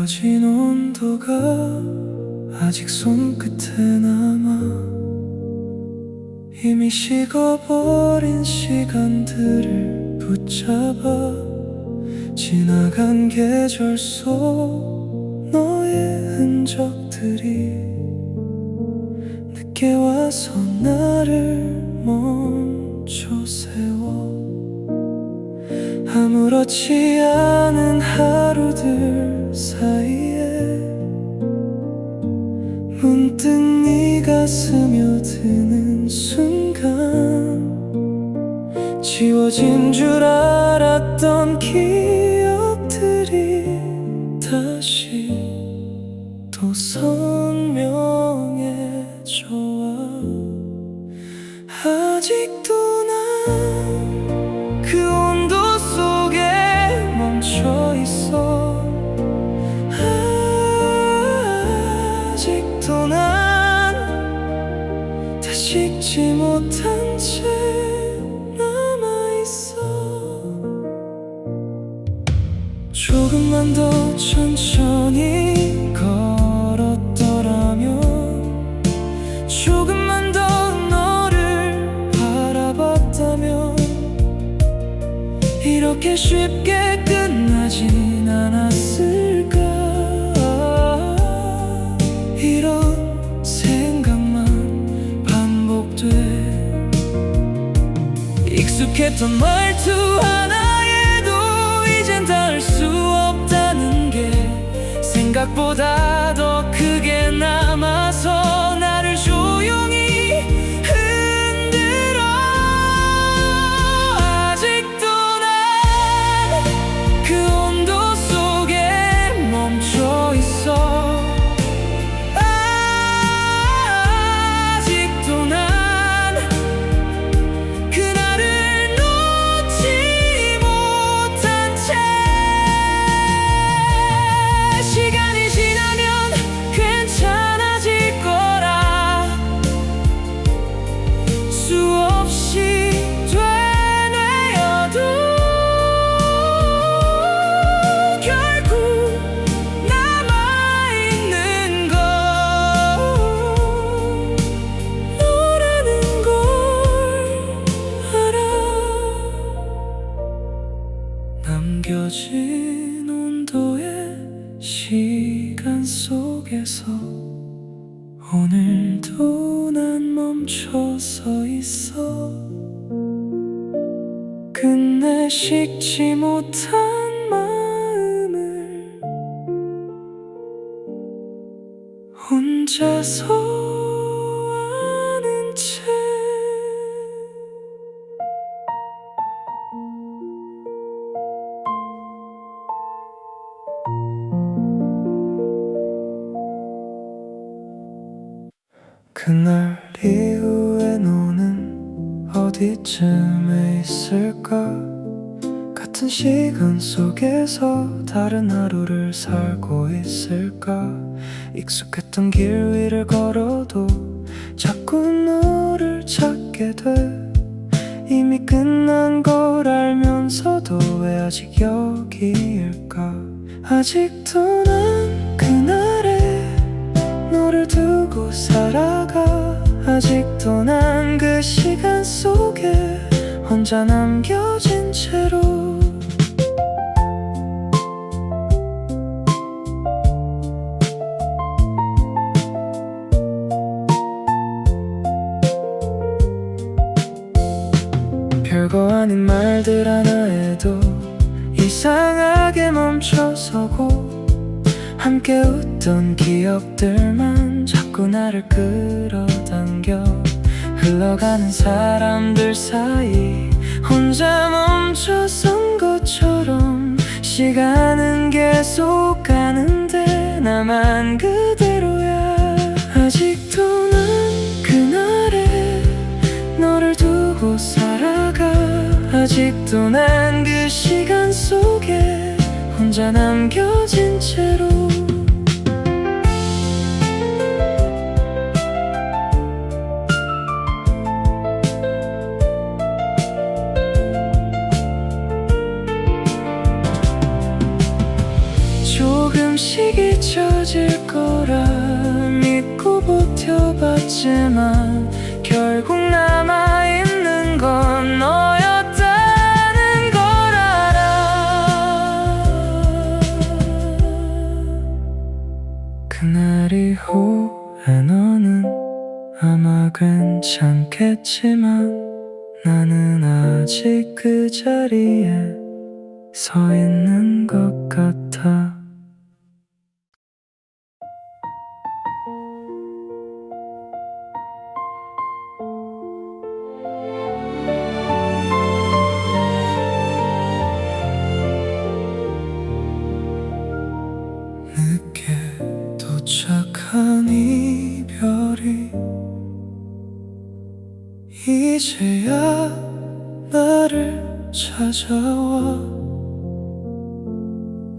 남겨진 온도가 아직 손끝에 남아 이미 식어버린 시간들을 붙잡아 지나간 계절 속 너의 흔적들이 늦게 와서 나를 멈춰 세워 아무렇지 않은 하루들 사이에 문득 네가 스며드는 순간 지워진 줄 알았던 기억들이 다시 또 선명해져와 아직도 난 그 온도 속에 멈춰있어 아직도 난 다 식지 못한 채 남아있어 조금만 더 천천히 걸었더라면 조금만 더 너를 바라봤다면 이렇게 쉽게 끝나진 않았을까 이런 생각만 반복돼 익숙했던 말투 하나에도 이젠 닿을 수 없다는 게 생각보다 더 크게 남아서 나를 조용히 흔들어 아직도 난 그 온도 속에 멈춰 있어 아직도 난 그날을 놓지 못한 채 시간이 지나면 괜찮아질 거라 수없이 되뇌어도 결국 남아있는 건 너라는 걸 알아 남겨진 온도의 시간 속에서 오늘도 난 멈춰 서 있어 끝내 식지 못한 마음을 혼자서 아는 채 그날 이후에 너는 어디쯤에 있을까 같은 시간 속에서 다른 하루를 살고 있을까 익숙했던 길 위를 걸어도 자꾸 너를 찾게 돼 이미 끝난 걸 알면서도 왜 아직 여기일까 아직도 난 그날에 너를 두고 살아가 아직도 난 그 시간 속에 혼자 남겨진 채로 별거 아닌 말들 하나에도 이상하게 멈춰서고 함께 웃던 기억들만 자꾸 나를 끌어당겨 흘러가는 사람들 사이 혼자 멈춰선 것처럼 시간은 계속 가는데 나만 그대로야 아직도 난 그날에 너를 두고 살아가 아직도 난 그 시간 속에 혼자 남겨진 채로 조금 조금씩 잊혀질 거라 믿고 버텨봤지만 결국 남아있는 건 너였다는 걸 알아. 그날 이후에 너는 아마 괜찮겠지만 나는 아직 그 자리에 서 있는 것 같아. 늦게 도착한 이별이 이제야 나를 찾아와.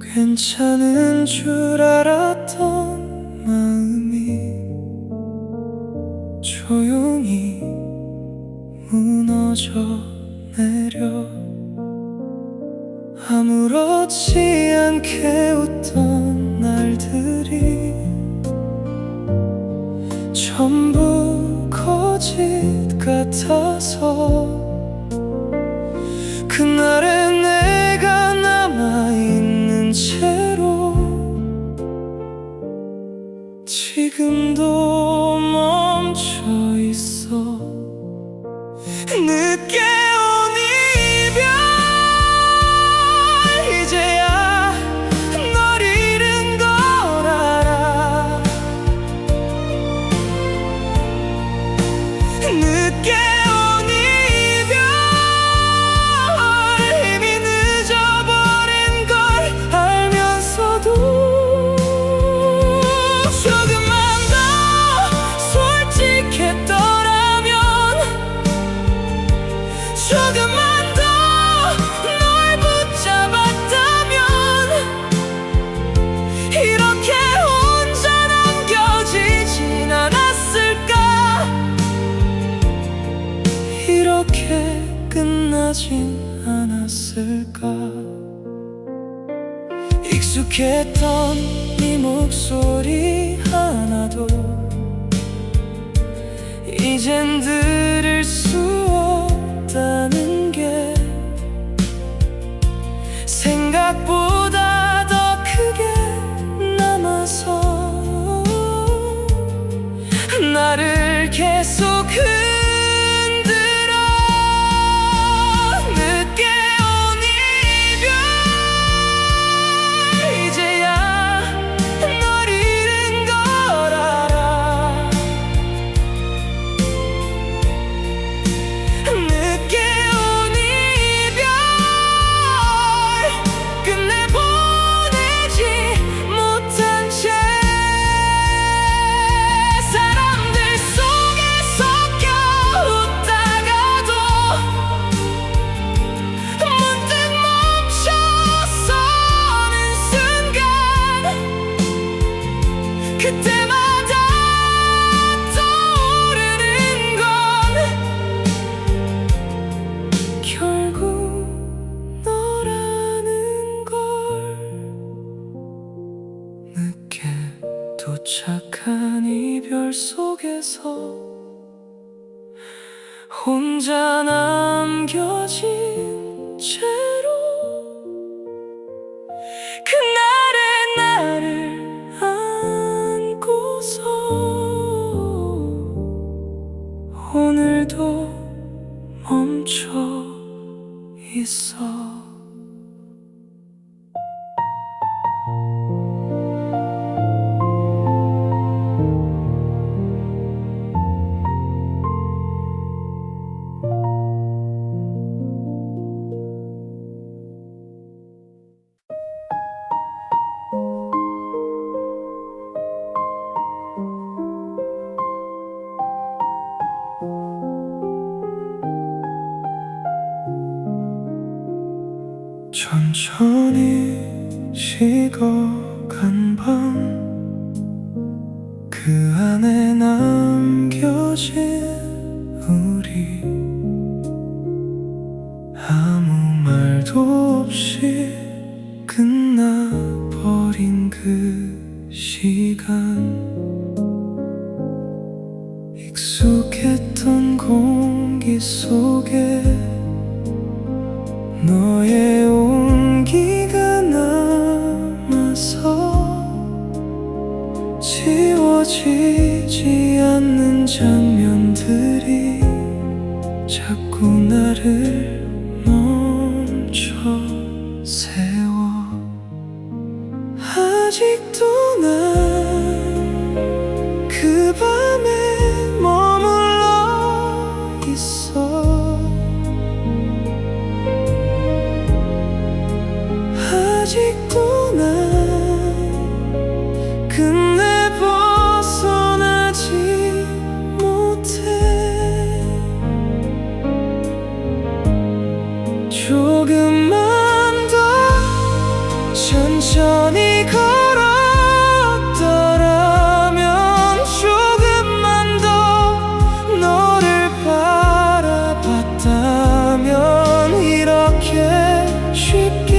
괜찮은 줄 알았던 마음이 조용히 무너져 내려. 아무렇지 않게 웃던 날들이 전부 거짓 같아서 그날의 내가 남아있는 채로 지금도 멈춰있어. 늦게 온 이별 이제야 널 잃은 걸 알아. 늦게 온 이별 이미 늦어버린 걸 알면서도 조금만 더 솔직했더라면, 조금만 더 널 붙잡았다면 이렇게 혼자 남겨지진 않았을까. 이렇게 끝나진 않았을까. 익숙했던 네 목소리 하나도 이젠 들을 수 없다는 게 생각보다 더 크게 남아서 나를 계속 흔들어. 늦게 온 이별 이제야 널 잃은 걸 알아. 늦게 온 이별 끝내 보내지 못한 채 사람들 속에 섞여 웃다가도 문득 멈춰서는 순간 그때마다 떠오르는 건 결국 너라는 걸. 늦게 도착한 이별 속에서 혼자 남겨진 채로 그날의 나를 안고서 오늘도 멈춰 있어. 천천히 식어간 밤 그 안에 남겨진 우리 아무 말도 없이 끝나버린 그 그 시간 익숙했던 공기 속에 너의 온기가 남아서 지워지지 않는 장면들이 자꾸 나를 멈춰 세워. 아직도 난 그 밤에 머물러 있어. 아직도 난 끝내 벗어나지 못해. 조금만 더 천천히 걸었더라면, 조금만 더 너를 바라봤다면 이렇게 쉽게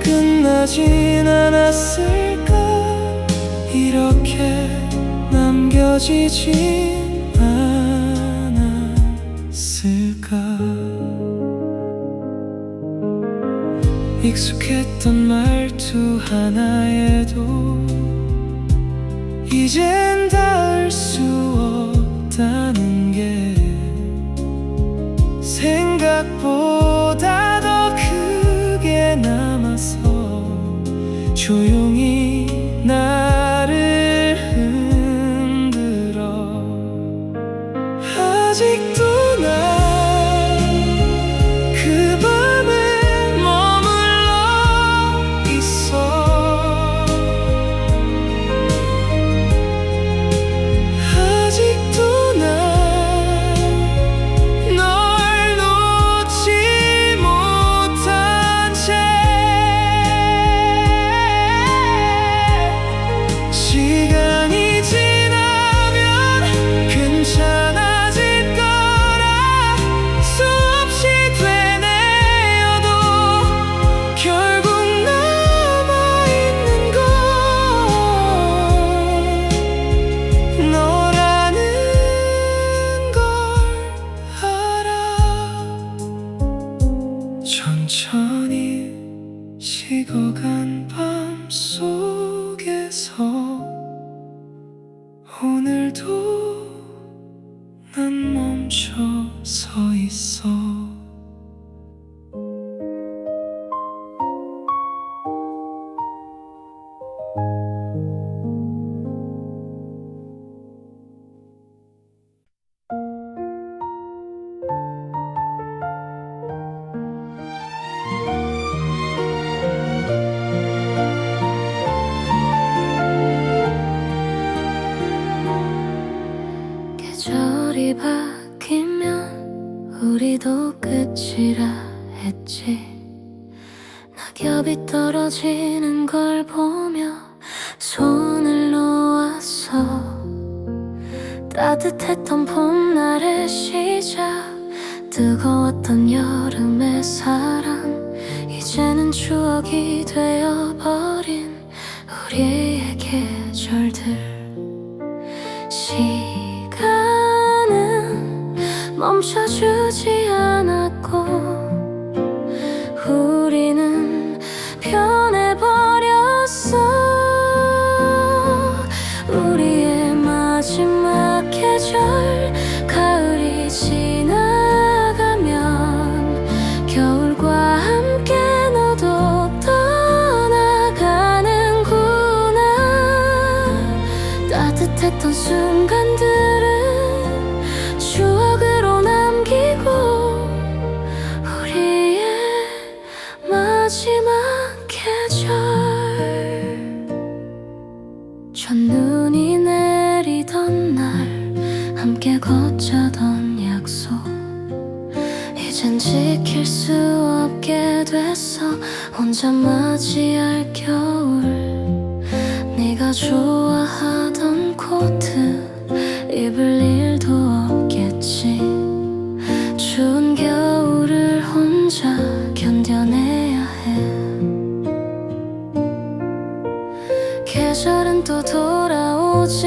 끝나진 않았을까. 이렇게 남겨지진 않았을까. 익숙했던 말투 하나에도 이젠 닿을 수 없다는 게 생각보다 더 크게 남아서 조용히 나를 흔들어. 아직도 난 그 밤에 머물러 있어. 아직도 난 널 놓지 못한 채 시간이 지나면 괜찮아질 거라 수없이 되뇌어도 결국 남아있는 건 너라는 걸 알아. 천천히 식어간 밤 속에서 오늘도 난 멈춰 서 있어. 계절이 바뀌면 우리도 끝이라 했지. 낙엽이 떨어지는 걸 보며 손을 놓았어. 따뜻했던 봄날의 시작, 뜨거웠던 여름의 사랑, 이제는 추억이 되어버린 우리의 계절들. 시간은 멈춰주지 않았고 우리는 변해버렸어. 우리의 마지막 계절, 가을이 지나가면 겨울과 함께 너도 떠나가는구나. 따뜻했던 순간들은 추억으로 남기고 우리의 마지막 계절. 첫눈이 내리던 날 함께 걷자던 약속, 이젠 지킬 수 없게 됐어. 혼자 맞이할 겨울, 네가 좋아하던 코트 입을 일도 없겠지. 추운 겨울을 혼자 견뎌내야 해. 계절 계절은 또 돌아오지만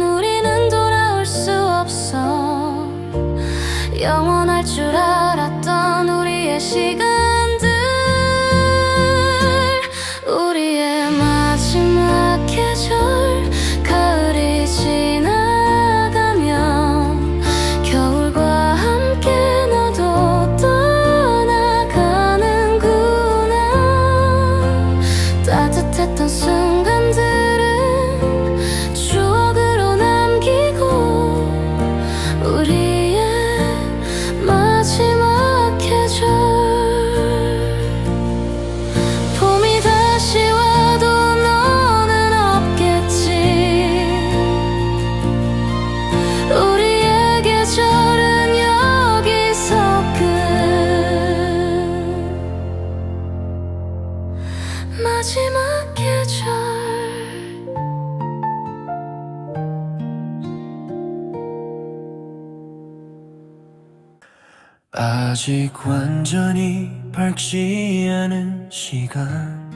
우리는 돌아올 수 없어. 영원할 줄 알았던 우리의 시간들, 우리의 마지막 계절. 가을이 지나가면 겨울과 함께 너도 떠나가는구나. 따뜻했던 순간들은 추억으로 남기고 우리의 마지막 계절. 봄이 다시 와도 너는 없겠지. 우리의 계절은 여기서 끝. 마지막 계절. 아직 완전히 밝지 않은 시간,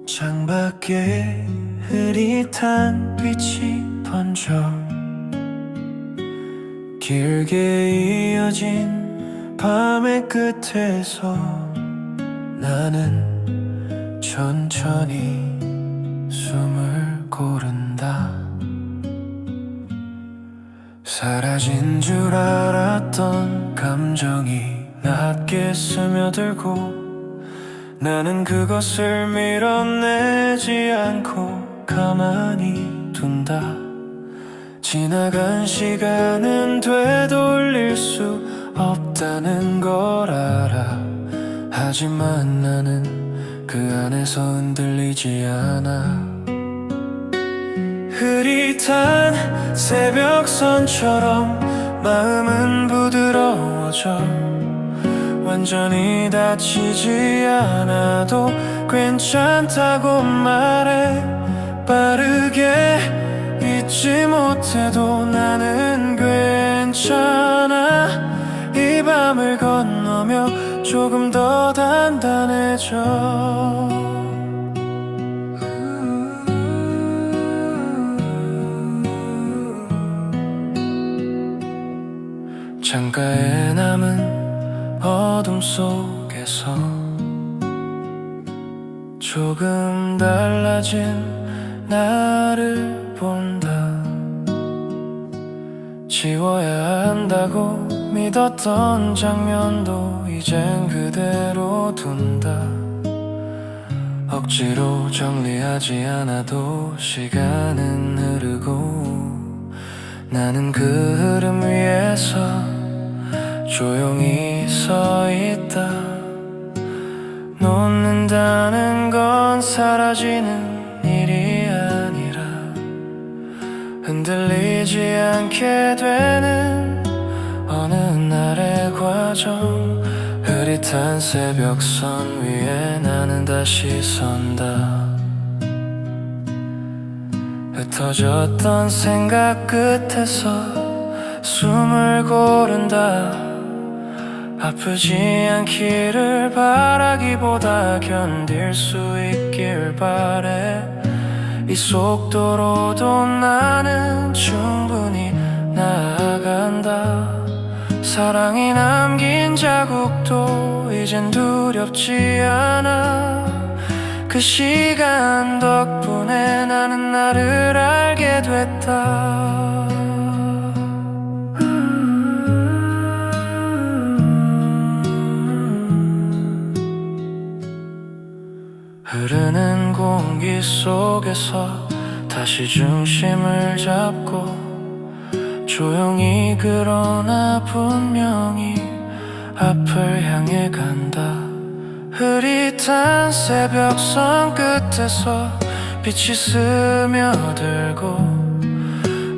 창밖에 흐릿한 빛이 번져 길게 이어진 밤의 끝에서 나는 천천히 숨을 고른다. 사라진 줄 알았던 감정이 낮게 스며들고 나는 그것을 밀어내지 않고 가만히 둔다. 지나간 시간은 되돌릴 수 없다는 걸 알아. 하지만 나는 그 안에서 흔들리지 않아. 흐릿한 새벽선처럼 마음은 부드러워져. 완전히 다치지 않아도 괜찮다고 말해. 빠르게 잊지 못해도 나는 괜찮아. 이 밤을 건너며 조금 더 단단해져. 창가에 남은 어둠 속에서 조금 달라진 나를 본다. 지워야 한다고 믿었던 장면도 이젠 그대로 둔다. 억지로 정리하지 않아도 시간은 흐르고 나는 그 흐름 위에서 조용히 서 있다. 놓는다는 건 사라지는 일이 아니라 흔들리지 않게 되는 어느 날의 과정. 흐릿한 새벽선 위에 나는 다시 선다. 흩어졌던 생각 끝에서 숨을 고른다. 아프지 않기를 바라기보다 견딜 수 있길 바래. 이 속도로도 나는 충분히 나아간다. 사랑이 남긴 자국도 이젠 두렵지 않아. 그 시간 덕분에 나는 나를 알게 됐다. 흐르는 공기 속에서 다시 중심을 잡고 조용히 그러나 분명히 앞을 향해 간다. 흐릿한 새벽선 끝에서 빛이 스며들고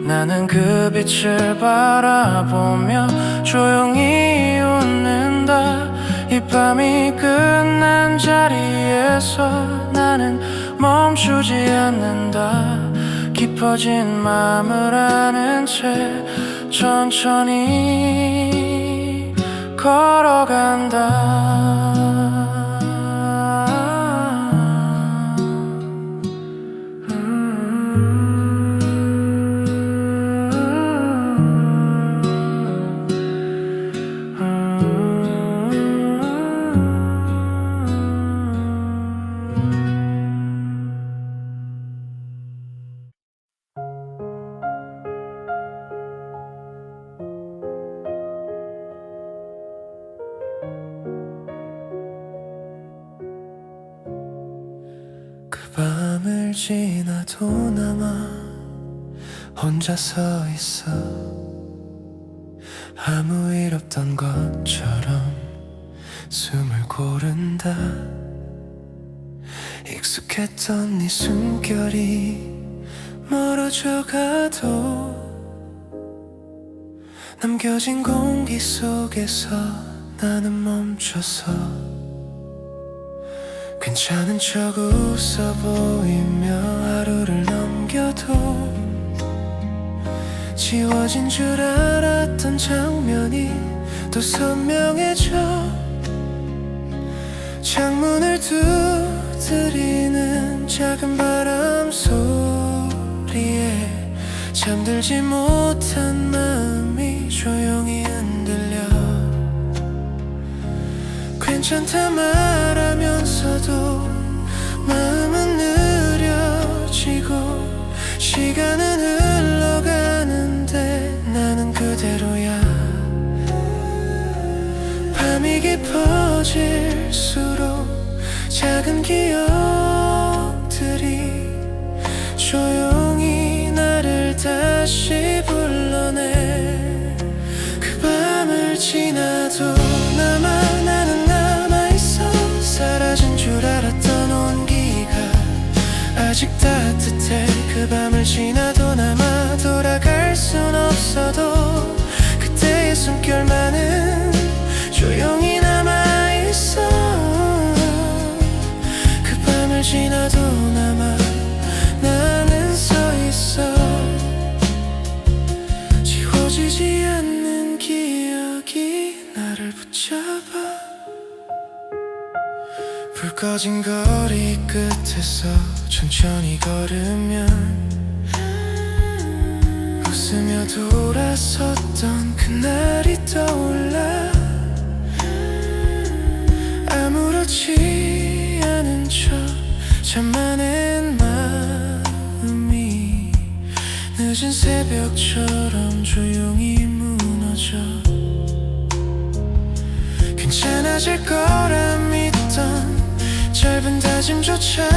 나는 그 빛을 바라보며 조용히 웃는다. 이 밤이 끝난 자리에서 나는 멈추지 않는다. 깊어진 마음을 아는 채 천천히 걸어간다. 지나도 남아 혼자 서 있어. 아무 일 없던 것처럼 숨을 고른다. 익숙했던 네 숨결이 멀어져 가도 남겨진 공기 속에서 나는 멈춰서 괜찮은 척 웃어 보이며 하루를 넘겨도 지워진 줄 알았던 장면이 또 선명해져. 창문을 두드리는 작은 바람 소리에 잠들지 못한 마음이 조용히 흔들려. 괜찮다 말하면서도 마음은 느려지고 시간은 흘러가는데 나는 그대로야. 밤이 깊어질수록 작은 기억들이 조용히 나를 다시 불러내. 그 밤을 지나도 나는 남아있어. 사라진 줄 알았던 온기가 아직 따뜻해. 그 밤을 지나도 남아 돌아갈 순 없어도 그때의 숨결만은 조용히 남아있어. 그 밤을 지나도 남아 나는 서있어. 지워지지 않는 기억이 나를 붙잡아. 불 꺼진 거리 끝에서 천천히 걸으면 웃으며 돌아섰던 그날이 떠올라. 아무렇지 않은 척 잠만은 마음이 늦은 새벽처럼 조용히 무너져. 괜찮아질 거라 믿던 짧은 다짐조차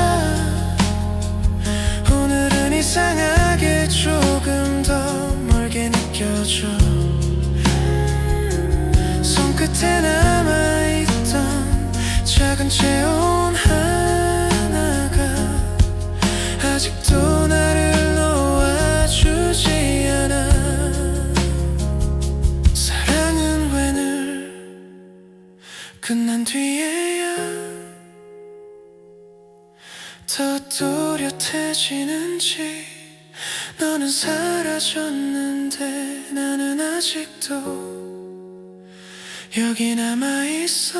오늘은 이상하게 조금 더 멀게 느껴져. 손끝에 남아있던 작은 체온 하나가 아직도 나를 놓아주지 않아. 사랑은 왜 늘 끝난 뒤에야 더 또렷해지는지. 너는 사라졌는데 나는 아직도 여기 남아있어.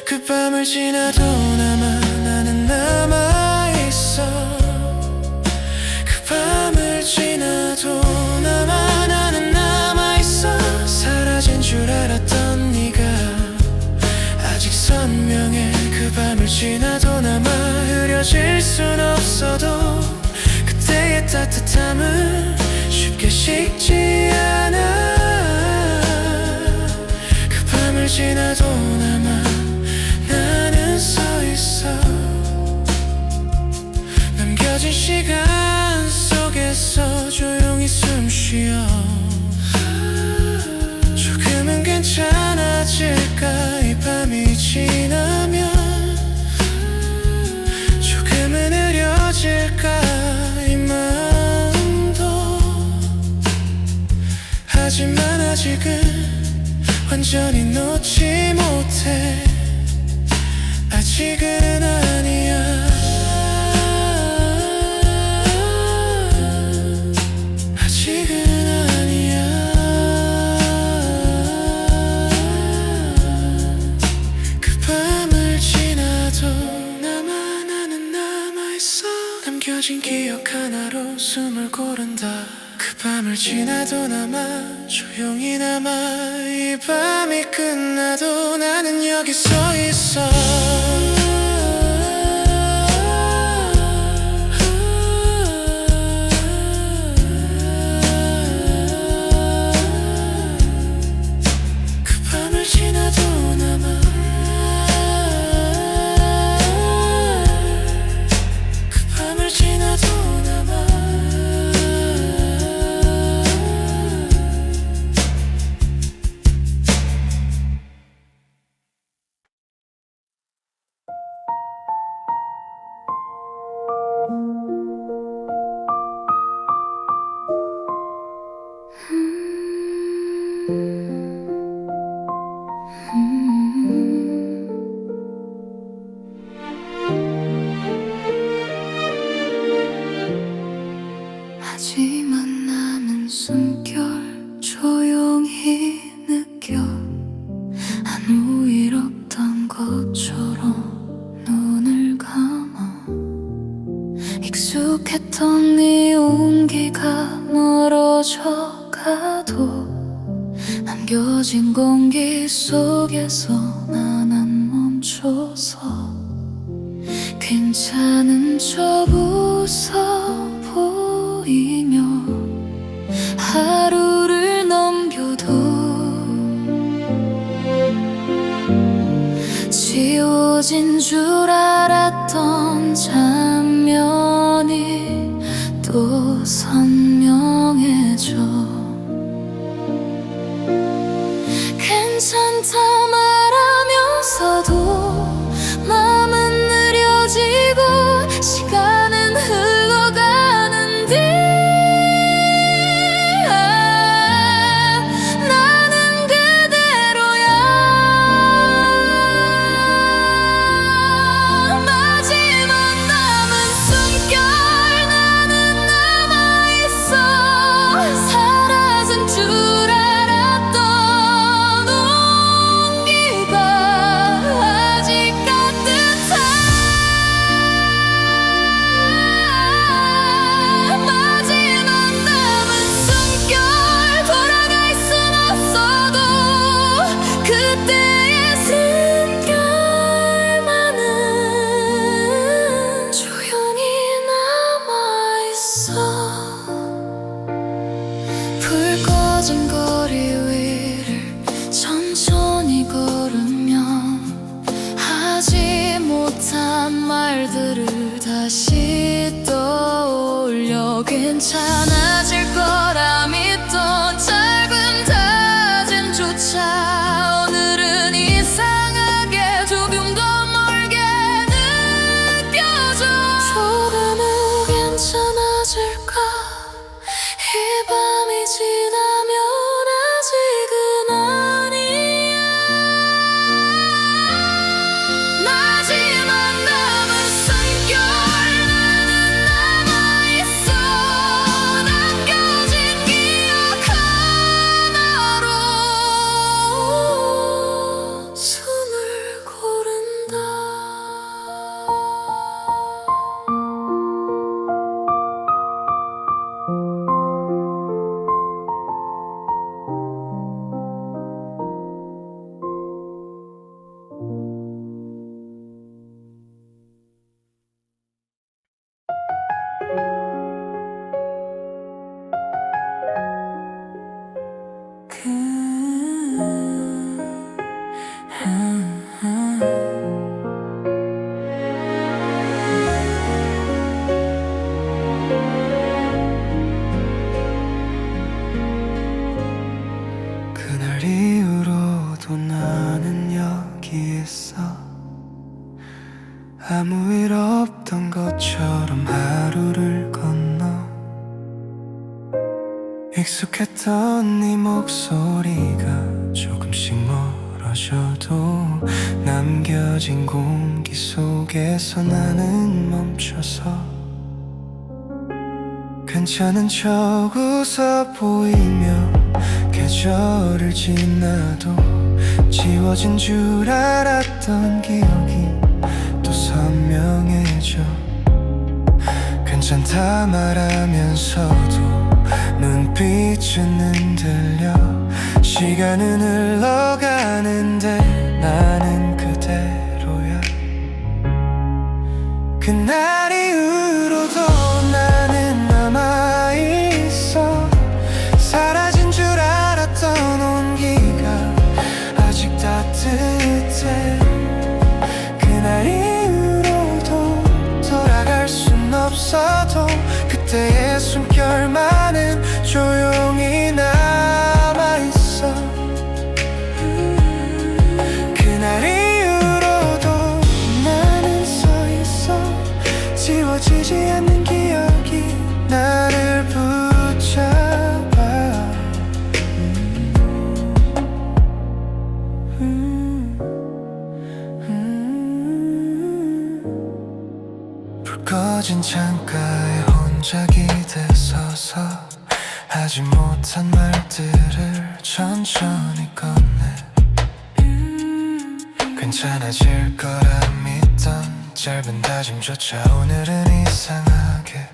그 밤을 지나도 나는 남아있어. 그 밤을 지나도 나는 남아있어. 사라진 줄 알았던 네가 아직 선명해. 그 밤을 지나도 남아 흐려질 순 없어도 그때의 따뜻함은 쉽게 식지 않아. 그 밤을 지나도 남아 나는 서있어. 남겨진 시간 속에서 조용히 숨쉬어. 조금은 괜찮아질까 이 밤이 지나면. 조금은 흐려질까 이 마음도. 하지만 아직은 완전히 놓지 못해. 아직은 아니야. 아직은 아니야. 그 밤을 지나도 나는 남아있어. 남겨진 기억 하나로 숨을 고른다. 그 밤을 지나도 남아 조용히 남아. 이 밤이 끝나도 나는 여기 서 있어. 그 밤을 지나도 남아. 익숙했던 네 온기가 멀어져 가도 남겨진 공기 속에서 난 안 멈춰서 괜찮은 척 웃어 보이며 하루를 넘겨도 지워진 줄 알았던 장면이 또 선명해져 괜찮다 말하면서도 마음은 느려지고 시간은 흘러가는데 나는 그대로야 마지막 남은 숨결 나는 남아있어 사라진 줄 알았던 온기가 아직 따뜻한 마지막 남은 숨결 돌아갈 순 없어도 그때의 숨결만은 조용히 남아있어 불 꺼진 거리 위를 천천히 걸으면 하지 못한 말들을 다시 떠올려 괜찮아질 거라 믿던 짧은 다짐조차 오늘은 이상하게 조금 더 멀게 느껴져 조금 후 괜찮아질까 이 밤이 지나면 아직은 아니야 마지막 남은 숨결 나는 남아있어 남겨진 기억 하나로 숨을 고른다 그날 이후로도 나는 여기 있어 아무 일 없던 것처럼 하루를 건너 익숙했던 네 목소리가 조금씩 멀어져도 남겨진 공기 속에서 나는 멈춰서 괜찮은 척 웃어 보이며 계절을 지나도 지워진 줄 알았던 기억이 또 선명해져 괜찮다 말하면서도 눈빛은 흔들려 시간은 흘러가는데 나는 그대로야 그날 이후로도 나는 남아있어 사라진 줄 알았던 온기가 아직 따뜻해 그날 이후로도 돌아갈 순 없어도 그때의 숨결만은 조용히 남아있어 그날 이후로도 나는 서있어 지워지지 않는 기억이 나를 붙잡아 불 꺼진 창가에 혼자 기대서서 하지 못한 말들을 천천히 꺼내 괜찮아질 거라 믿던 짧은 다짐조차 오늘은 이상하게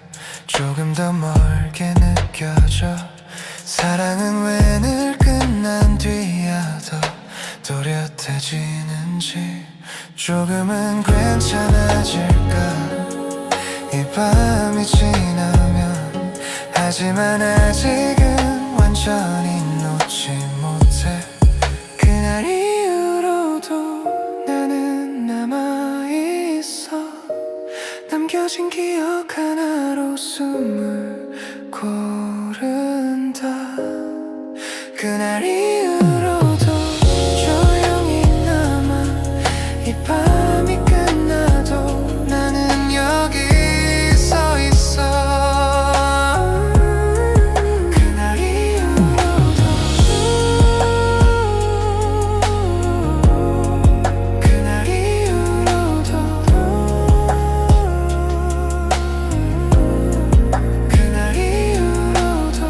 조금 더 멀게 느껴져. 사랑은 왜 늘 끝난 뒤야 더 또렷해지는지. 조금은 괜찮아질까 이 밤이 지나면. 하지만 아직은 완전히 놓지 못해. 그날 이후로도 나는 남아있어. 남겨진 기억 하나로 숨을 고른다. 그날 이후로도 조용히 남아. 이 밤이 끝나도 나는 여기 서 있어. 그날 이후로도 그날 이후로도 그날 이후로도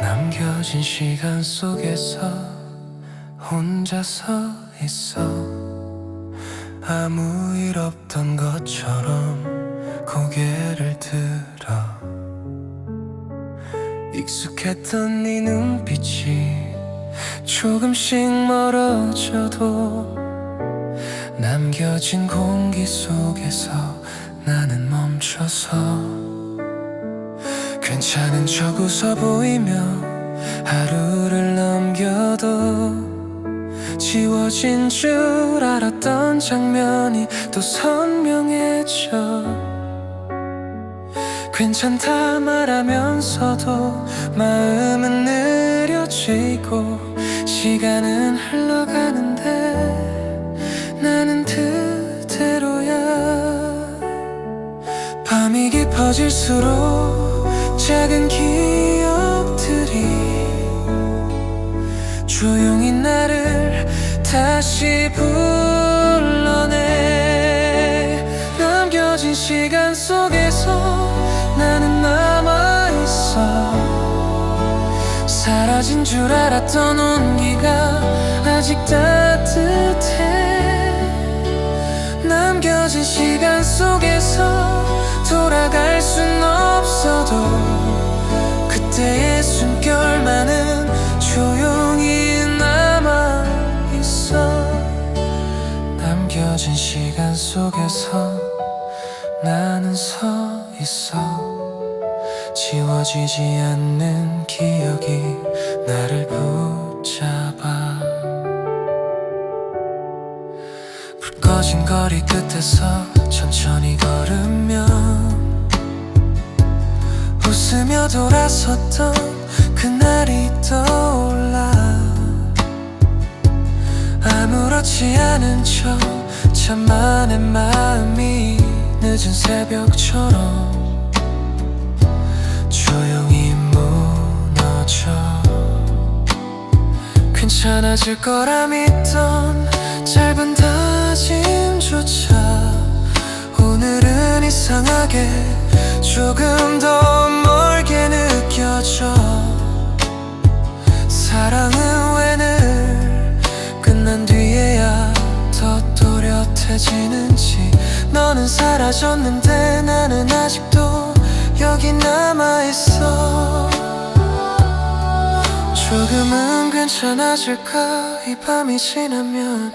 남겨진 시간 속에서 혼자 서 있어. 아무 일 없던 것처럼 고개를 들어. 익숙했던 네 눈빛이 조금씩 멀어져도 남겨진 공기 속에서 나는 멈춰서 괜찮은 척 웃어 보이며 하루를 넘겨도 지워진 줄 알았던 장면이 또 선명해져. 괜찮다 말하면서도 마음은 느려지고 시간은 흘러가는데 나는 그대로야. 밤이 깊어질수록 작은 기억들이 조용히 나를 다시 불러내. 남겨진 시간 속에서 나는 남아있어. 사라진 줄 알았던 온기가 아직 따뜻해. 남겨진 시간 속에서 돌아갈 순 없어도 그때의 숨결만은 조용히 남아있어. 남겨진 시간 속에서 나는 서 있어. 지워지지 않는 기억이 나를 붙잡아. 불 꺼진 거리 끝에서 천천히 걸으면 웃으며 돌아섰던 그날이 떠올라. 아무렇지 않은 척 참 많은 마음이 늦은 새벽처럼 조용히 무너져. 괜찮아질 거라 믿던 짧은 다짐조차 오늘은 이상하게 조금 더 멀게 느껴져. 사랑은 왜 늘 끝난 뒤에야 더 또렷해지는지. 너는 사라졌는데 나는 아직도 여기 남아있어. 조금은 괜찮아질까 이 밤이 지나면.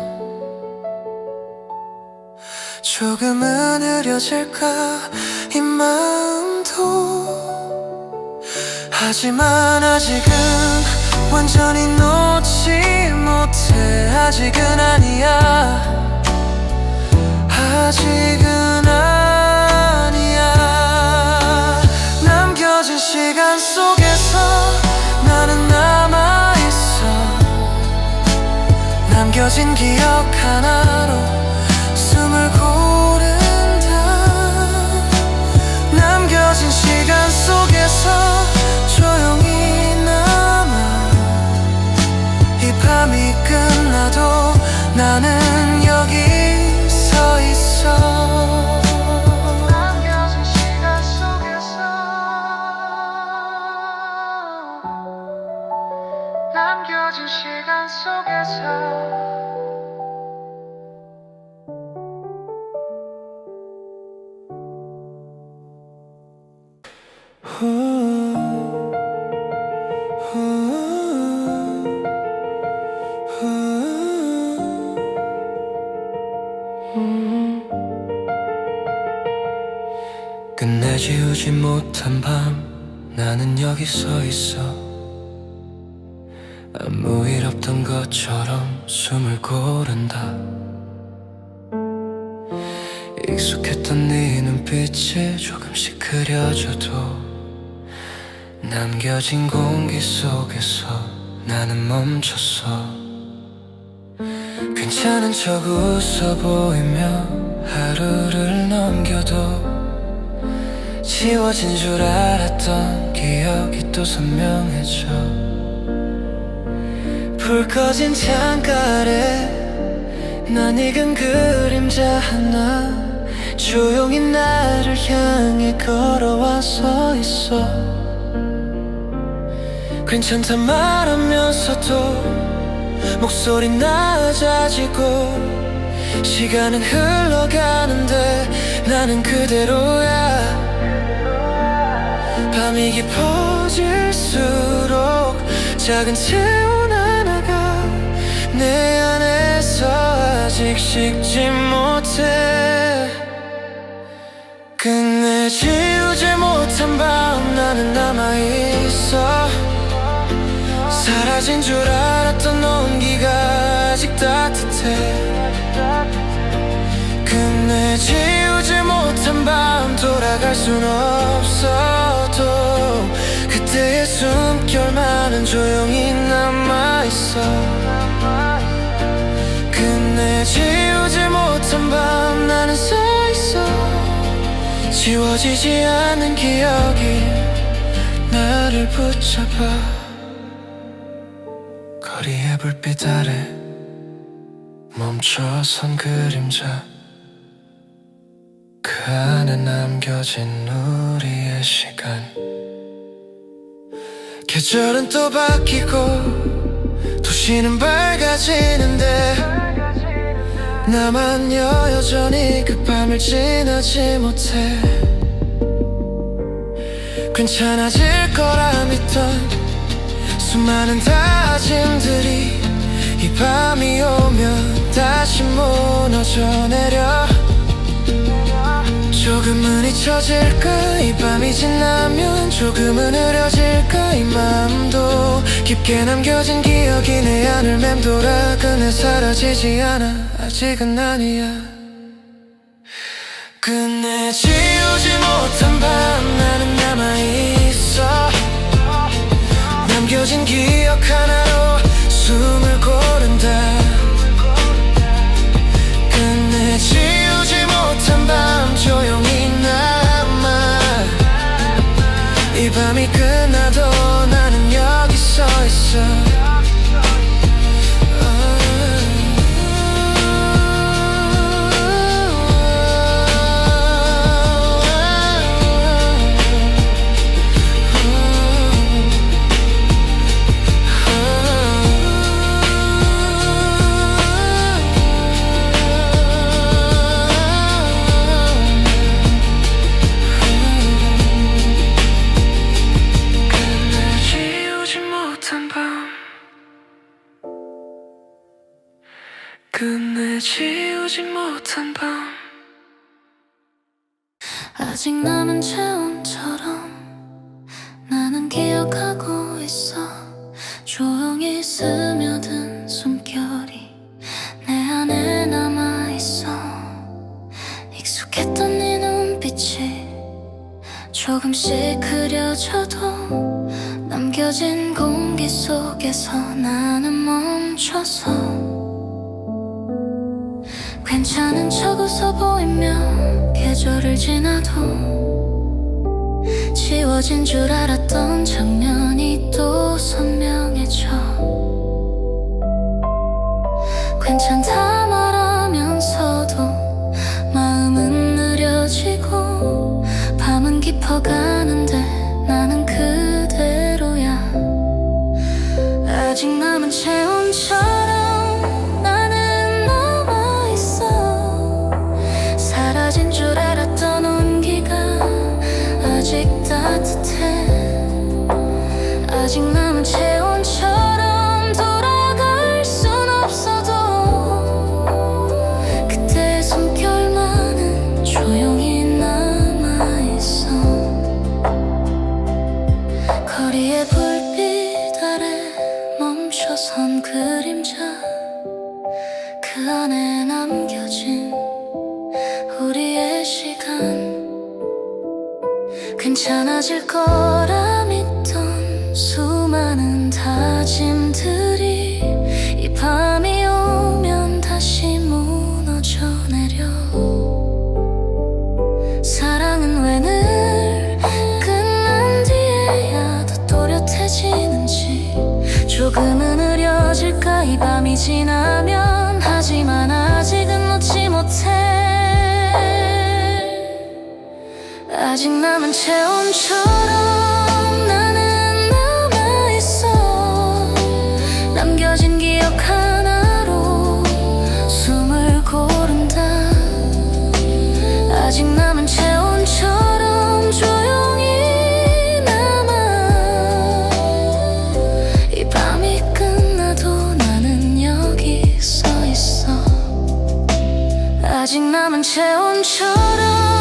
조금은 흐려질까 이 마음도. 하지만 아직은 완전히 놓지 못해. 아직은 아니야. 아직은 아니야. 남겨진 시간 속에서 나는 남아있어. 남겨진 기억 하나로 숨을 고른다. 남겨진 시간 속에서 조용히 남아. 이 밤이 끝나도 나는 여기 서 있어. 남겨진 시간 속에서 남겨진 시간 속에서 끝내지우지 못한 밤 나는 여기 서 있어. 아무 일 없던 것처럼 숨을 고른다. 익숙했던 네 눈빛이 조금씩 그려져도 남겨진 공기 속에서 나는 멈췄어. 괜찮은 척 웃어 보이며 하루를 넘겨도 지워진 줄 알았던 기억이 또 선명해져. 불 꺼진 창가에 난 익은 그림자 하나 조용히 나를 향해 걸어와 서 있어. 괜찮다 말하면서도 목소리 낮아지고 시간은 흘러가는데 나는 그대로야. 밤이 깊어질수록 작은 체온 하나가 내 안에서 아직 식지 못해. 끝내지우지 못한 밤 나는 남아있어. 사라진 줄 알았던 온기가 아직 따뜻해. 끝내지우지 못한 밤 돌아갈 순 없어도 그때의 숨결만은 조용히 남아있어. 끝내지우지 못한 밤 나는 서있어. 지워지지 않는 기억이 나를 붙잡아. 거리의 불빛 아래 멈춰선 그림자, 그 안에 남겨진 우리의 시간. 계절은 또 바뀌고 도시는 밝아지는데 나만요 여전히 그 밤을 지나지 못해. 괜찮아질 거라 믿던 수많은 다짐들이 이 밤이 오면 다시 무너져 내려. 조금은 잊혀질까 이 밤이 지나면, 조금은 흐려질까 이 마음도. 깊게 남겨진 기억이 내 안을 맴돌아 그네 사라지지 않아 아직은 아니야. 끝내지우지 못한 밤 나는 남아있어. 남겨진 기억 하나로 숨을 고른다. 끝내지우지 못한 밤 조용히 남아. 이 밤이 끝나도 나는 여기 서 있어. 끝내지우지 못한 밤. 아직 남은 체온처럼 나는 기억하고 있어. 조용히 스며든 숨결이 내 안에 남아있어. 익숙했던 네 눈빛이 조금씩 그려져도 남겨진 공기 속에서 나는 멈춰서 괜찮은 척 웃어 보이며 계절을 지나도 지워진 줄 알았던 장면이 또 선명해져. 괜찮다 커가는데 나는 그대로야. 아직 남은 체온처럼 나는 남아있어. 사라진 줄 알았던 온기가 아직 따뜻해. 아직 남은 체온처럼 돌아갈 순 없어도 그때의 숨결만은 조용히 남아있어. 거리의 불빛 아래 멈춰선 그림자, 그 안에 남겨진 우리의 시간. 괜찮아질 거라 믿던 수많은 다짐들이 이 밤이 오면 다시 무너져 내려. 사랑은 왜 늘 끝난 뒤에야 더 또렷해지는지. 조금은 흐려질까 이 밤이 지나면. 하지만 아직은 놓지 못해. 아직 남은 체온처럼 나는 남아있어. 남겨진 기억 하나로 숨을 고른다. 아직 남은 체온처럼 조용히 남아. 이 밤이 끝나도 나는 여기 서 있어. 아직 남은 체온처럼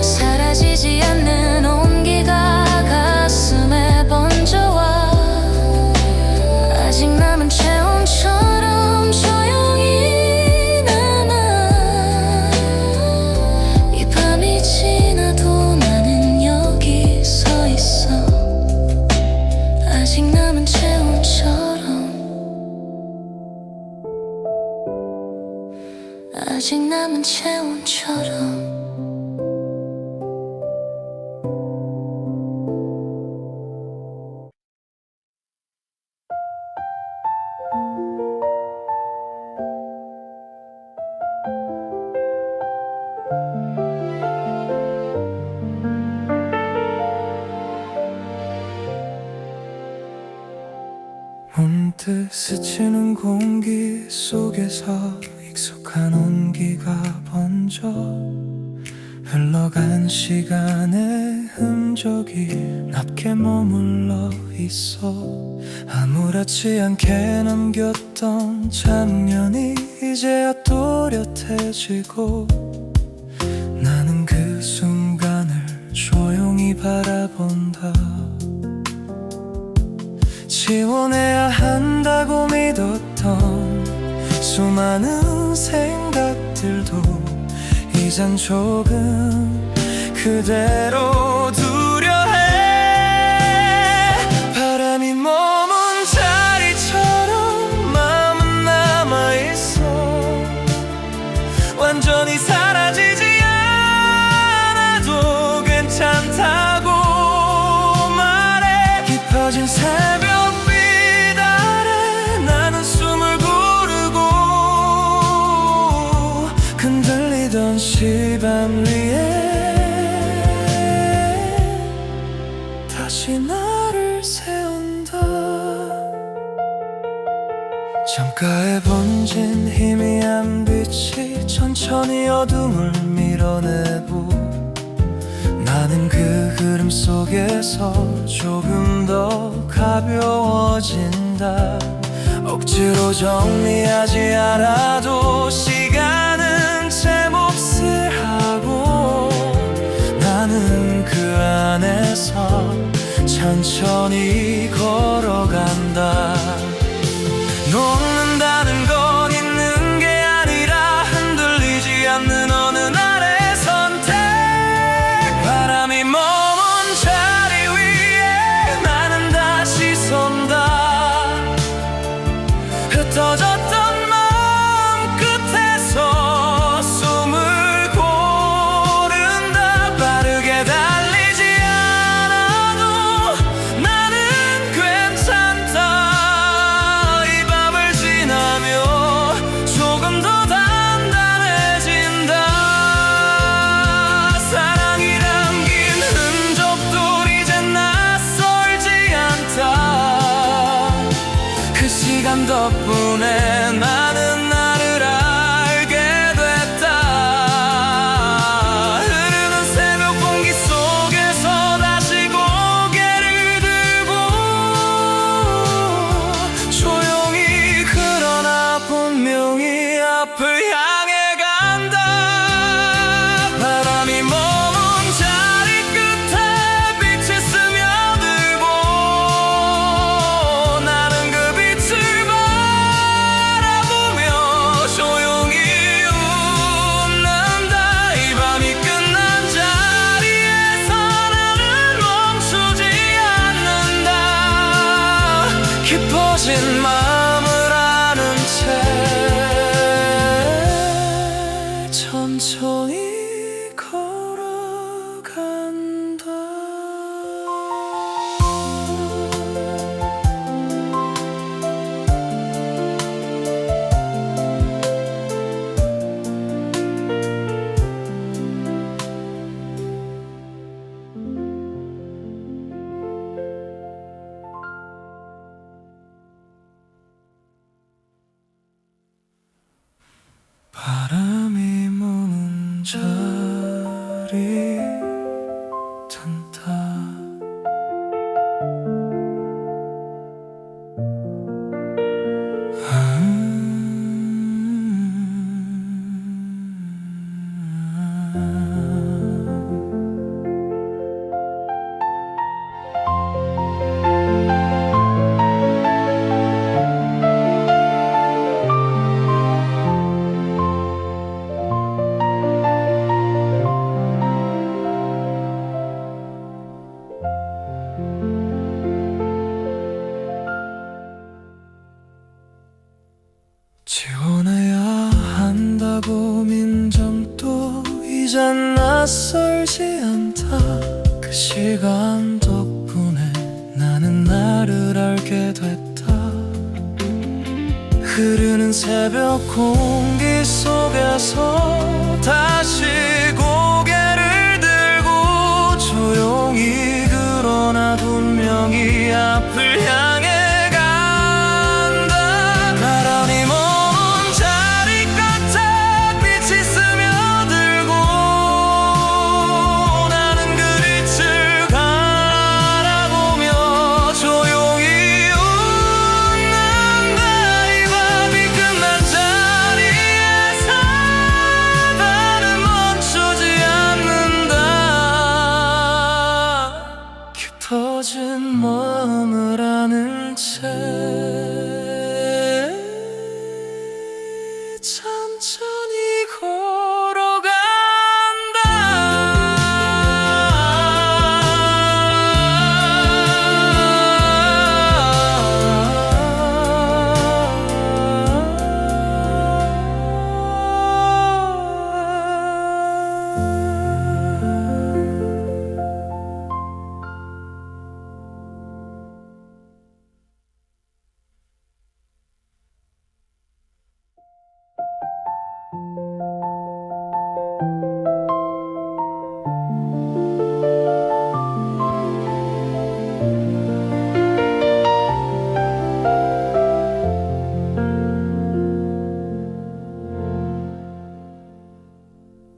사라지지 않는 온기가 가슴에 번져와. 아직 남은 체온처럼 조용히 남아. 이 밤이 지나도 나는 여기 서 있어. 아직 남은 체온처럼. 아직 남은 체온처럼. 문득 스치는 공기 속에서 익숙한 온기가 번져. 흘러간 시간의 흔적이 낮게 머물러 있어. 아무렇지 않게 넘겼던 장면이 이제야 또렷해지고. 나는 그 순간을 조용히 바라본다. 지워내야 한다고 믿었던 수많은 생각들도 이젠 조금 그대로 두려해. 바람이 머문 자리처럼 마음은 남아있어. 완전히 사라지지 않아도 괜찮다고 말해. 깊어진 새벽 시밤 위에 다시 나를 세운다. 창가에 번진 희미한 빛이 천천히 어둠을 밀어내고. 나는 그 흐름 속에서 조금 더 가벼워진다. 억지로 정리하지 않아도 시간은 제 몫을 하고. 나는 그 안에서 천천히 걸어간다. 녹는다는 건 있는 게 아니라 흔들리지 않는 어느 날의 선택. 바람이 머문 자리 위에 나는 다시 선다. 흩어졌던 마음 끝에서 숨을 고른다. 빠르게 달리지 않아도 나는 시간 덕분에 나는 나를 알게 됐다. 흐르는 새벽 공기 속에서 다시 고개를 들고 조용히 그러나 분명히 앞을 향해 간다. 바람이 머문 자리 끝에 빛이 스며들고 나는 그 빛을 바라보며 조용히 웃는다. 이 밤이 끝난 자리에서 나는 멈추지 않는다. 깊어진 마음을 아는 채 천천히 걸어간다. 바람이 무는 자리 든다. 지원해야 한다고 민정도 이젠 낯설지 않다. 그 시간 덕분에 나는 나를 알게 됐다. 흐르는 새벽 공기 속에서 다시 고개를 들고 조용히 그러나 분명히 앞을 향해 터진 마음을 아는 채 천천히 걸어간다.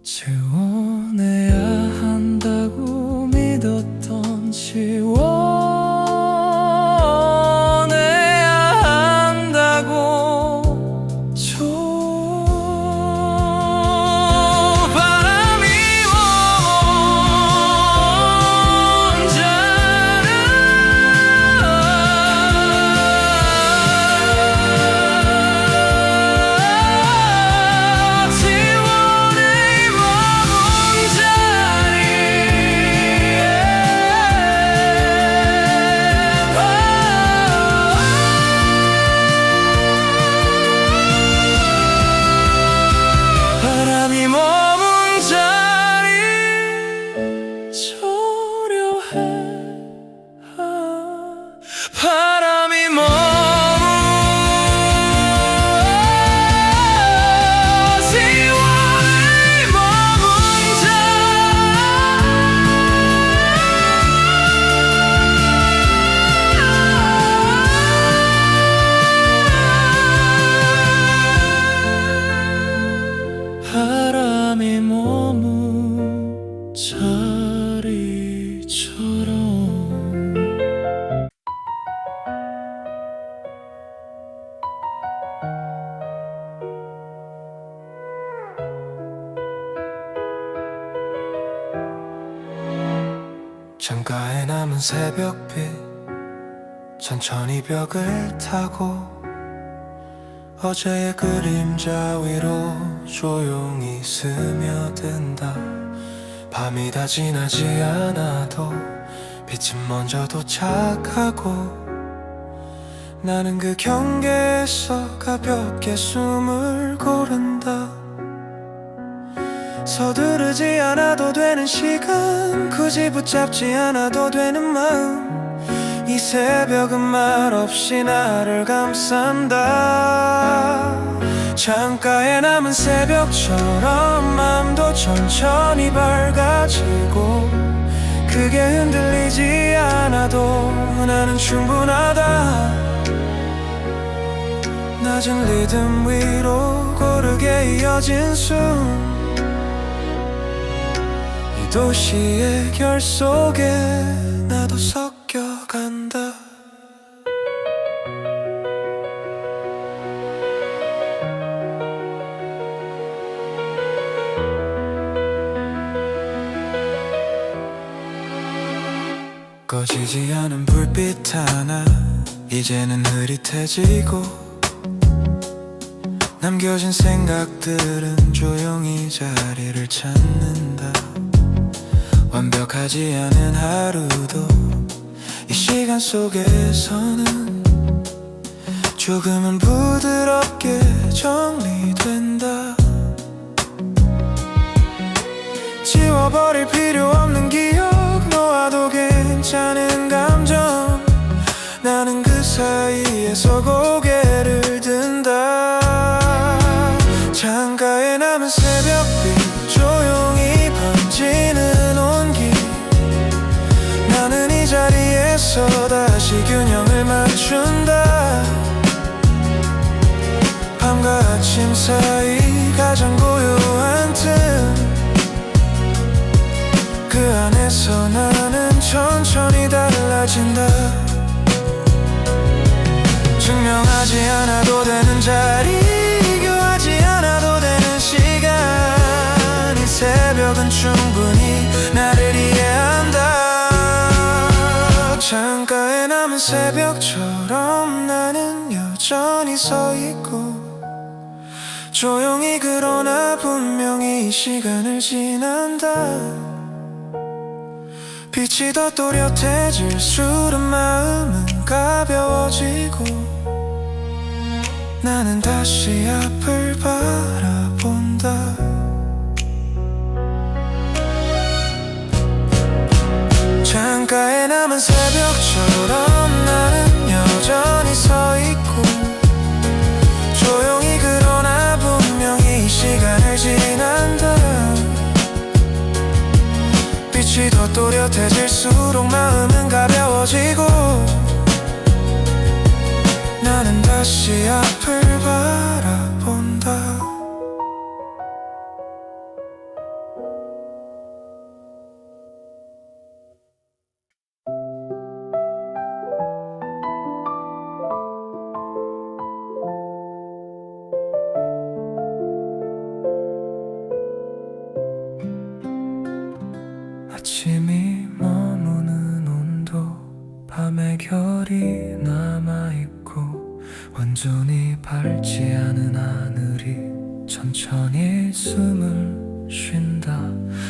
지원해야 한다고 믿었던 지원해야 한다고 조용히 창가에 남은 새벽빛 천천히 벽을 타고 어제의 그림자 위로 조용히 스며든다. 밤이 다 지나지 않아도 빛은 먼저 도착하고 나는 그 경계에서 가볍게 숨을 고른다. 서두르지 않아도 되는 시간, 굳이 붙잡지 않아도 되는 마음, 이 새벽은 말없이 나를 감싼다. 창가에 남은 새벽처럼 마음도 천천히 밝아지고 크게 흔들리지 않아도 나는 충분하다. 낮은 리듬 위로 고르게 이어진 숨, 이 도시의 결 속에 나도 섞여간다. 꺼지지 않은 불빛 하나 이제는 흐릿해지고 남겨진 생각들은 조용히 자리를 찾는다. 완벽하지 않은 하루도 이 시간 속에서는 조금은 부드럽게 정리된다. 지워버릴 필요 없는 기억, 놓아도 괜찮은 감정, 나는 그 사이에서 고개를 든다. 창가에 남은 새벽빛 조용히 번지는 온기, 나는 이 자리에서 다시 균형을 맞춘다. 밤과 아침 사이 가장 고요한 틈, 그 안에서 나는 천천히 달라진다. 증명하지 않아도 되는 자리, 비교하지 않아도 되는 시간, 이 새벽은 충분히 나를 이해한다. 창가에 남은 새벽처럼 나는 여전히 서 있고 조용히 그러나 분명히 이 시간을 지난다. 빛이 더 또렷해질수록 마음은 가벼워지고 나는 다시 앞을 바라본다. 창가에 남은 새벽처럼 나는 여전히 서 있고 조용히 그러나 분명히 이 시간을 지난다. 빛이 더 또렷해질수록 마음은 가벼워지고 나는 다시 앞을 바라본다. 아침이 머무는 온도, 밤의 결이 남아있고 완전히 밝지 않은 하늘이 천천히 숨을 쉰다.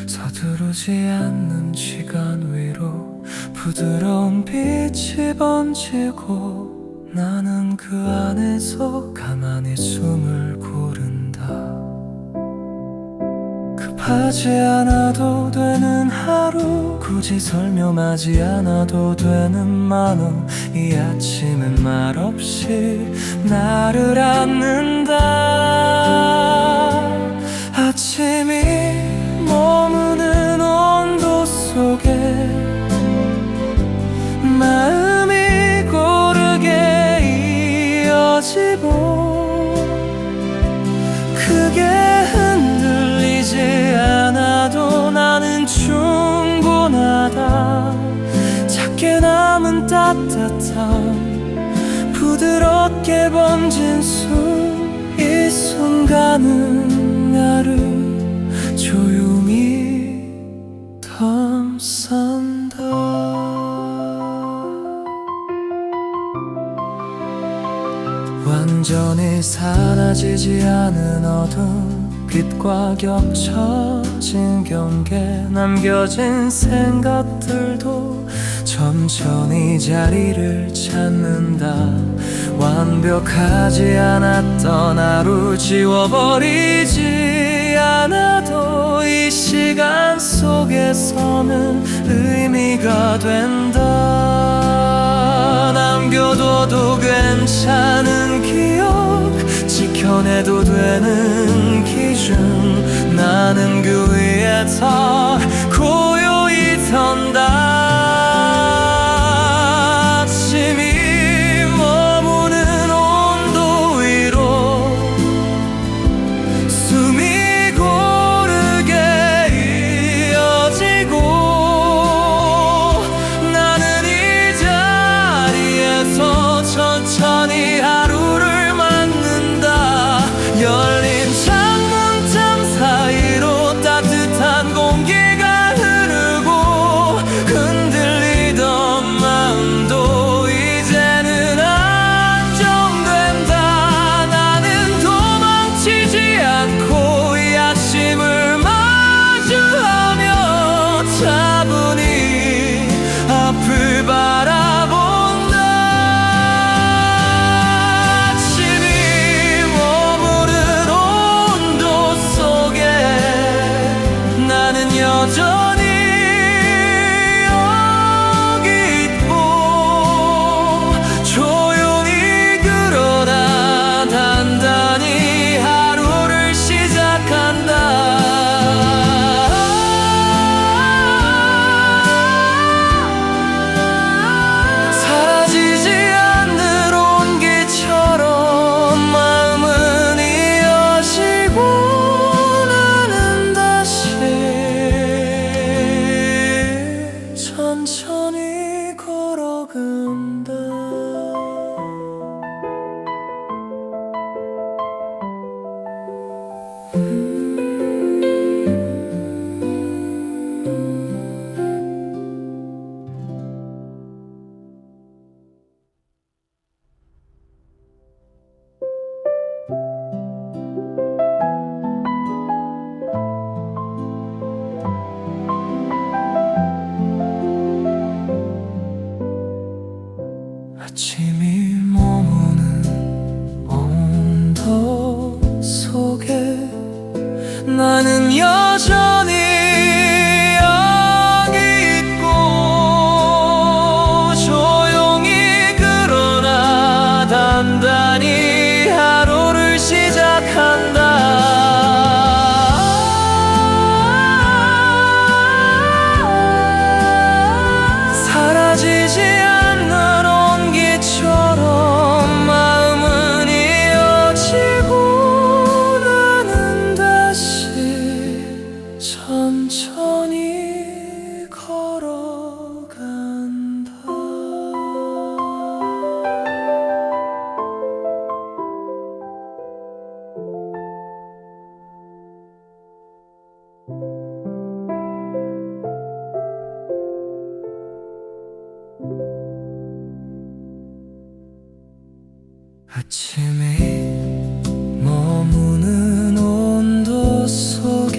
서두르지 않는 시간 위로 부드러운 빛이 번지고 나는 그 안에서 가만히 숨을 고른다. 급하지 않아도 되는 하루, 굳이 설명하지 않아도 되는 만화, 이 아침은 말없이 나를 안는다. 아침이 머무는 온도 속에 마음이 고르게 이어지고 크게 흔들리지 않아도 나는 충분하다. 작게 남은 따뜻함, 부드럽게 번진 숨, 이 순간은 나를 조용히 감싼다. 완전히 사라지지 않은 어둠, 빛과 겹쳐진 경계, 남겨진 생각들도 천천히 자리를 찾는다. 완벽하지 않았던 하루 지워버리지 않아도 이 시간 속에서는 의미가 된다. 남겨둬도 괜찮은 기억, 지켜내도 되는 기준, 나는 그 위에 더 고요히 선다. 아침이 머무는 온도 위로 숨이 고르게 이어지고, 나는 이 자리에서 천천히 하루를 맞는다. 열린 창문틈 사이로 따뜻한 공기가 흐르고, 흔들리던 마음도 이제는 안정된다. 나는 도망치지 않고 이 아침을 마주하며 차분히 앞을 바라본다. 아침이 머무른 온도 속에 나는 여전히 여기 있고, 조용히 그러나 단단히 하루를 시작한다. 사라지지 않는 온기처럼 마음은 이어지고, 나는 다시 천천히 걸어간다. 아침이 머무는 온도 속에 나는 여전히 여기 있고, 조용히 그러나 단단히 하루를 시작한다. 사라지지 않는 온기처럼 마음은 이어지고, 나는 다시 천천히 걸어간다. 아침이 머무는 온도 속에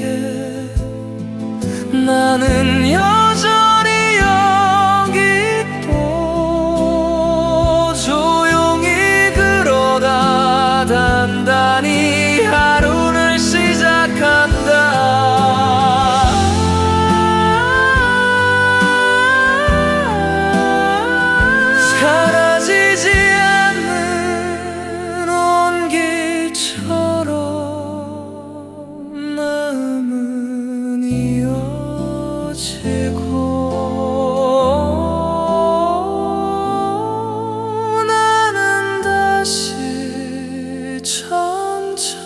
나는 여전히 여기 있고, 조용히 그러다 단단히 하루를 시작한다. 사라지지 않는 온기처럼 남은 이어지고, 나는 다시 천천히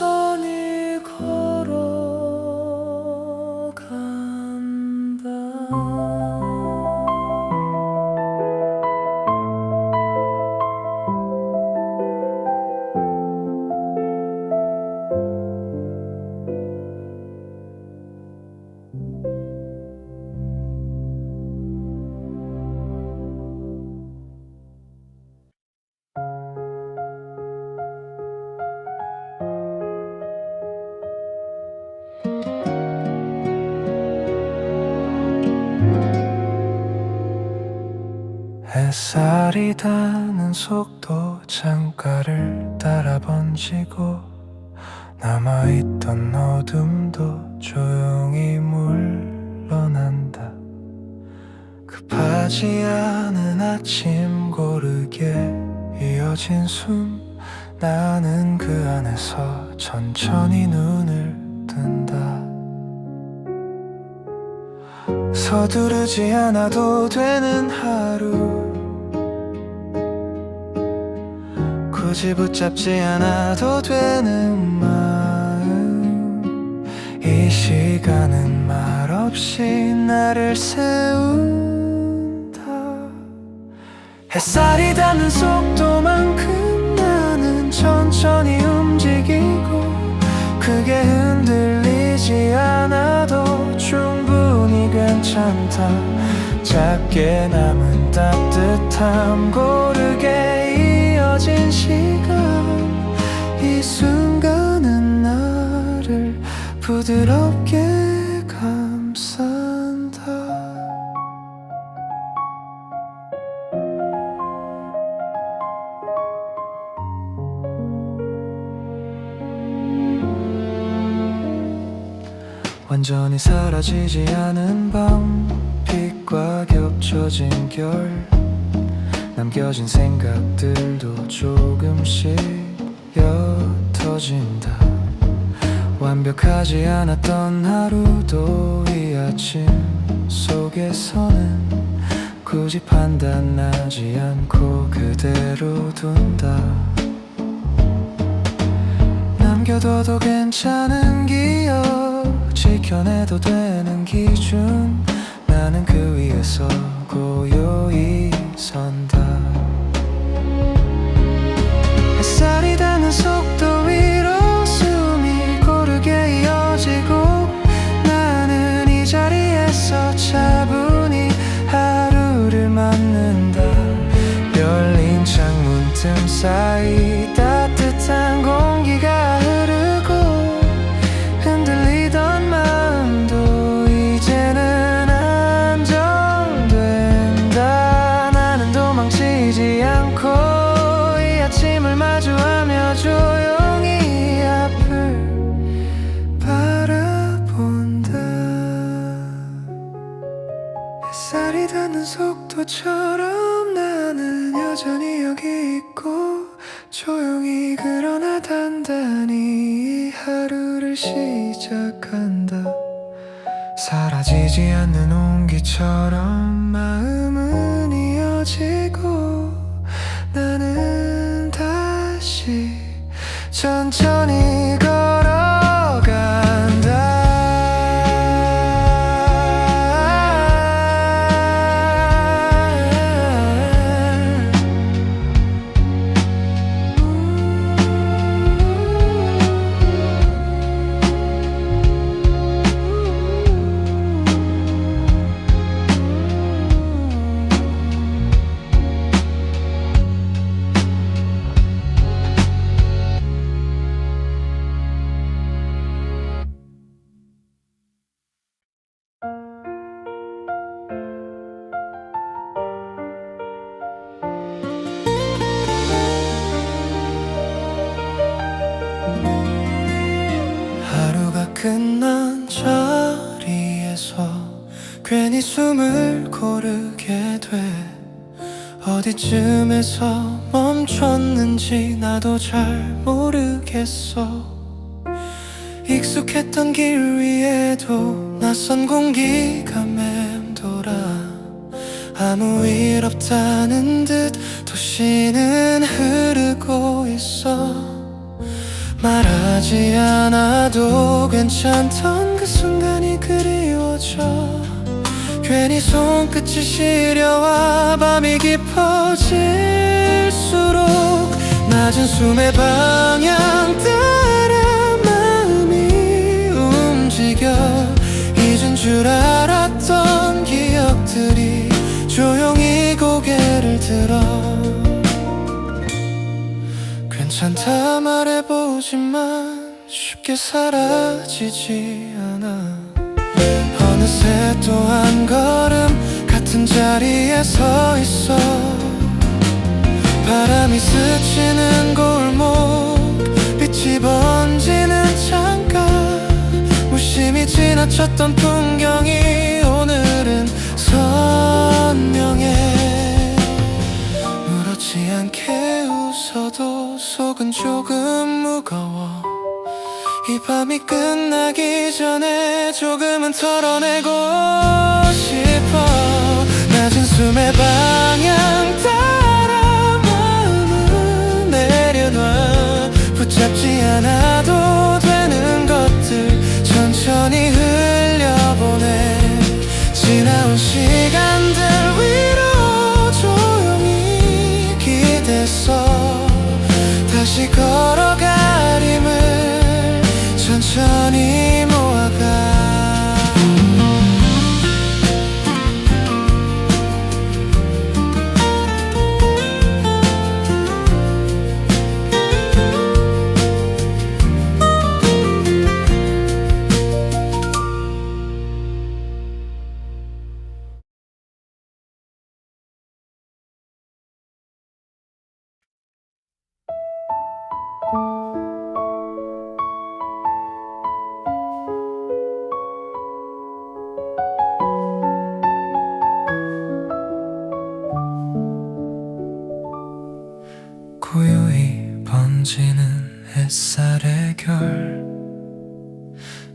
햇살이 닿는 속도 창가를 따라 번지고 남아있던 어둠도 조용히 물러난다. 급하지 않은 아침 고르게 이어진 숨 나는 그 안에서 천천히 눈을 뜬다. 서두르지 않아도 되는 하루 굳이 붙잡지 않아도 되는 마음 이 시간은 말없이 나를 세운다. 햇살이 닿는 속도만큼 나는 천천히 움직이고 크게 흔들리지 않아도 충분히 괜찮다. 작게 남은 따뜻함 고르게 이어진 시간 이 순간은 나를 부드럽게 감싼다. 완전히 사라지지 않은 밤 빛과 겹쳐진 결 남겨진 생각들도 조금씩 옅어진다. 완벽하지 않았던 하루도 이 아침 속에서는 굳이 판단하지 않고 그대로 둔다. 남겨둬도 괜찮은 기억 지켜내도 되는 기준 나는 그 위에서 고요히 선다. 햇살이 닿는 속도 위로 숨이 고르게 이어지고 나는 이 자리에서 차분히 하루를 맞는다. 열린 창문 틈 사이 따뜻한 공기가 흐르고 흔들리던 마음도 이제는 안정된다. 나는 도망치지 않고 이 아침을 마주하며 조용히 앞을 바라본다. 햇살이 닿는 속도처럼 나는 여전히 여기 있고 조용히 그러나 단단히 이 하루를 시작한다. 사라지지 않는 온기처럼 마음은 이어지고 나는 다시 천천히 걸어간다. 끝난 자리에서 괜히 숨을 고르게 돼. 어디쯤에서 멈췄는지 나도 잘 모르겠어. 익숙했던 길 위에도 낯선 공기가 맴돌아. 아무 일 없다는 듯 도시는 흐르고 있어. 말하지 않아도 괜찮던 그 순간이 그리워져. 괜히 손끝이 시려와 밤이 깊어질수록 낮은 숨의 방향 따라 마음이 움직여. 잊은 줄 알았던 기억들이 조용히 고개를 들어. 괜찮다 말해보지만 쉽게 사라지지 않아. 어느새 또 한 걸음 같은 빈 자리에 서 있어. 바람이 스치는 골목, 빛이 번지는 창가, 무심히 지나쳤던 풍경이 오늘은 선명해. 무렇지 않게 웃어도 속은 조금 무거워. 이 밤이 끝나기 전에 조금은 털어내고 싶어. 낮은 숨의 방향 따라 마음을 내려놔. 붙잡지 않아도 되는 것들 천천히 흘려보내. 지나온 시간들 위로 조용히 기댔어. 다시 걸어갈 힘을 천천히 모아가. 고요히 번지는 햇살의 결,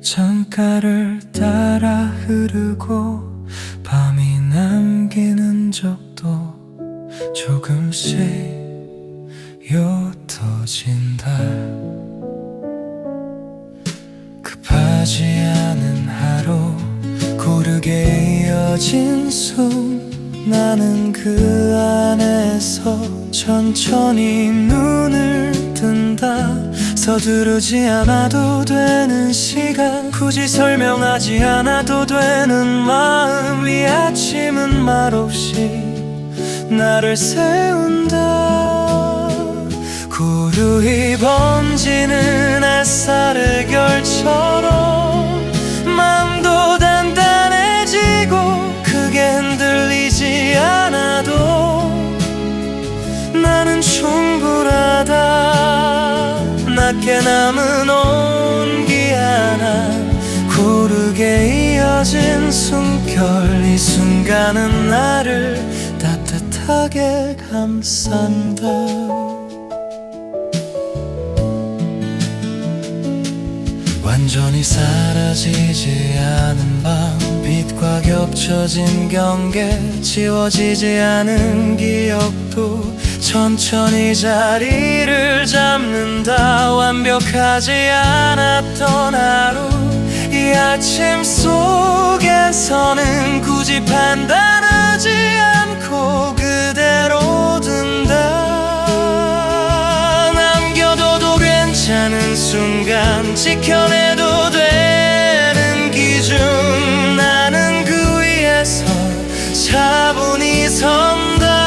창가를 따라 흐르고 밤이 남기는 적도 조금씩 옅어진다. 급하지 않은 하루, 고르게 이어진 숨, 나는 그 안에서 천천히 눈을 뜬다. 서두르지 않아도 되는 시간, 굳이 설명하지 않아도 되는 마음. 이 아침은 말없이 나를 세운다. 고루히 번지는 햇살의 결처럼 마음도 단단해지고 크게 흔들리지 않아도 나는 충분하다. 낮게 남은 온기 하나, 고르게 이어진 숨결, 이 순간은 나를 따뜻하게 감싼다. 완전히 사라지지 않은 밤, 빛과 겹쳐진 경계, 지워지지 않은 기억도 천천히 자리를 잡는다. 완벽하지 않았던 하루, 이 아침 속에서는 굳이 판단하지 않고 그대로 둔다. 남겨둬도 괜찮은 순간, 지켜내도 되는 기준, 나는 그 위에서 차분히 선다.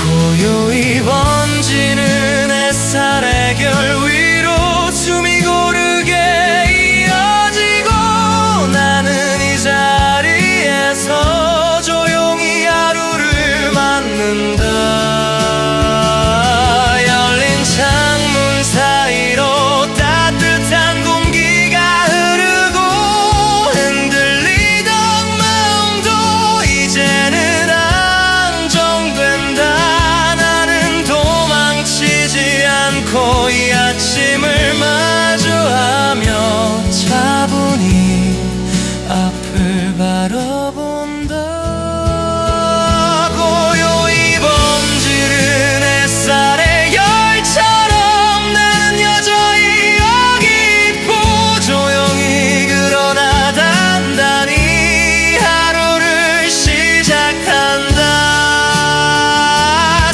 고요히 번지는 햇살의 결 위로 숨이 고르게 이어지고 나는 이 자리에서 조용히 하루를 맞는다. 열린 창문 사이로 따뜻한 공기가 흐르고 흔들리던 마음도 이제는 안정된다. 나는 도망치지 않고 이 아침을 마주하며 차분히 앞을 바라본다. 고요히 번지는 햇살의 열처럼 나는 여전히 여기 있고 조용히 그러나 단단히 하루를 시작한다.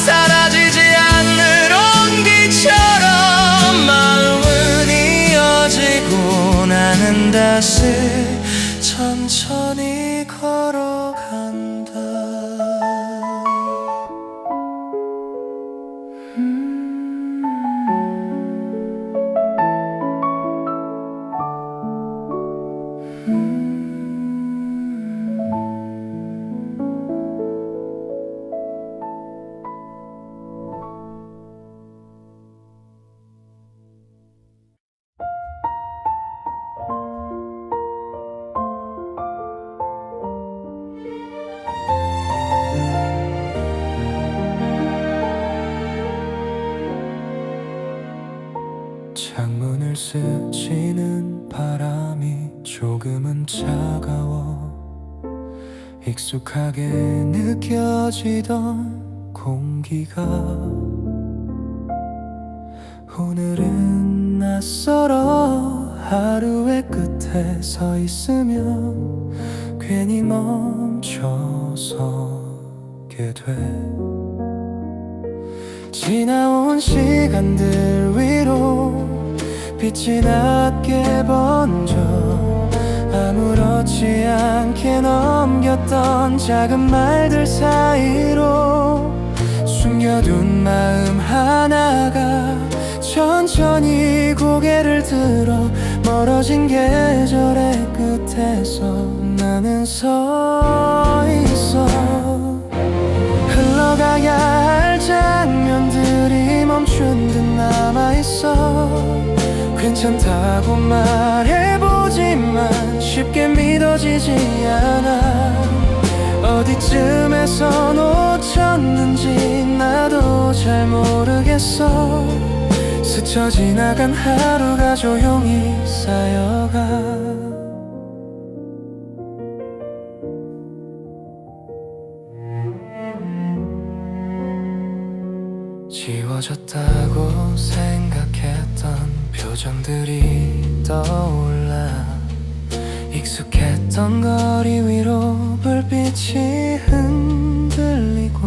사라지지 않는 온기처럼 마음은 이어지고 나는 다시 천천히 걸어간다. 창문을 스치는 바람이 조금은 차가워 익숙하게 느껴지던 공기가 오늘은 낯설어 하루의 끝에 서 있으면 괜히 멈춰서게 돼 지나온 시간들 위로 빛이 낮게 번져 아무렇지 않게 넘겼던 작은 말들 사이로 숨겨둔 마음 하나가 천천히 고개를 들어 멀어진 계절의 끝에서 나는 서 있어 흘러가야 할 장면들이 멈춘 듯 남아있어 괜찮다고 말해보지만 쉽게 믿어지지 않아 어디쯤에서 놓쳤는지 나도 잘 모르겠어 스쳐 지나간 하루가 조용히 쌓여가 지워졌다고 생각했던 표정들이 떠올라 익숙했던 거리 위로 불빛이 흔들리고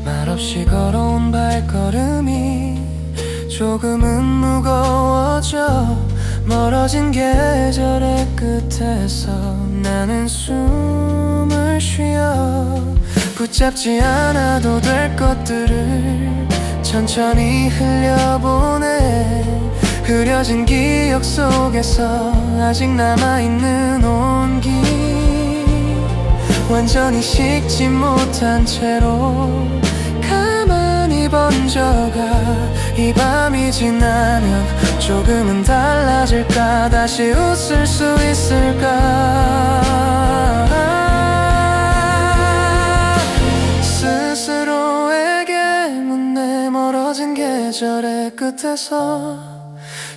말없이 걸어온 발걸음이 조금은 무거워져 멀어진 계절의 끝에서 나는 숨을 쉬어 붙잡지 않아도 될 것들을 천천히 흘려보내 흐려진 기억 속에서 아직 남아있는 온기 완전히 식지 못한 채로 가만히 번져가 이 밤이 지나면 조금은 달라질까 다시 웃을 수 있을까 스스로에게 묻네 멀어진 계절의 끝에서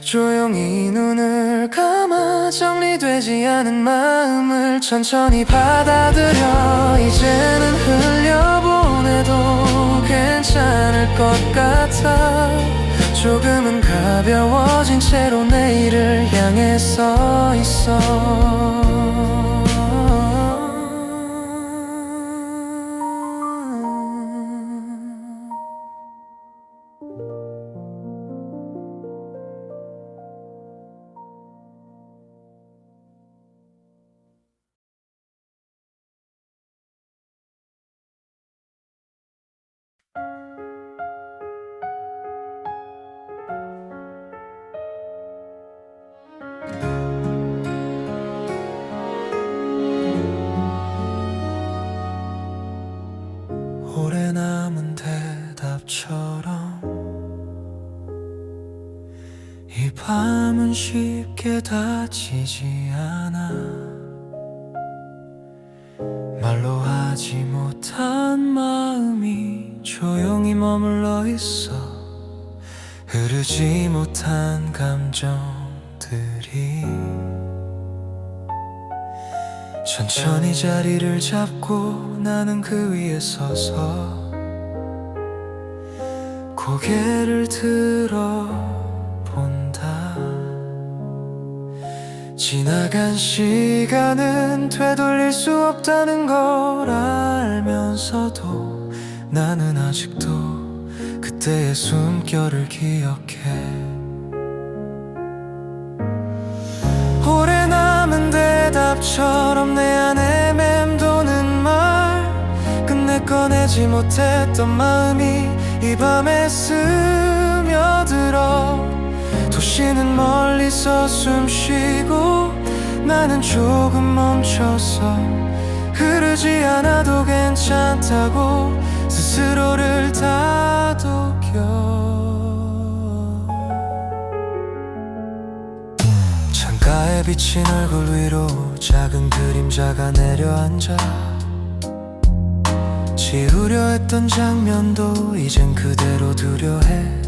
조용히 눈을 감아 정리되지 않은 마음을 천천히 받아들여 이제는 흘려보내도 괜찮을 것 같아 조금은 가벼워진 채로 내일을 향해 서 있어 오래 남은 대답처럼 이 밤은 쉽게 닫히지 않아 말로 하지 못한 마음이 조용히 머물러 있어 흐르지 못한 감정들이 천천히 자리를 잡고 나는 그 위에 서서 고개를 들어본다 지나간 시간은 되돌릴 수 없다는 걸 알면서도 나는 아직도 그때의 숨결을 기억해 오래 남은 대답처럼 내 안에 맴도는 말 끝내 꺼내지 못했던 마음이 이 밤에 스며들어 도시는 멀리서 숨쉬고 나는 조금 멈춰서 흐르지 않아도 괜찮다고 스스로를 다독여 창가에 비친 얼굴 위로 작은 그림자가 내려앉아 지우려 했던 장면도 이젠 그대로 두려해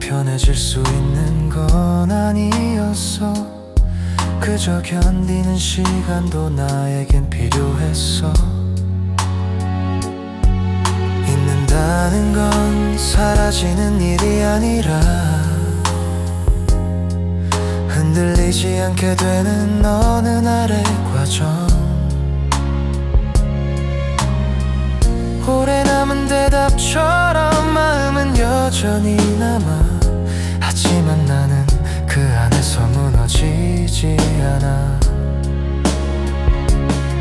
편해질 수 있는 건 아니었어. 그저 견디는 시간도 나에겐 필요했어. 잊는다는 건 사라지는 일이 아니라 흔들리지 않게 되는 어느 날의 과정. 오래 남은 대답처럼 마음은 여전히 남아. 하지만 나는 그 안에서 무너지지 않아.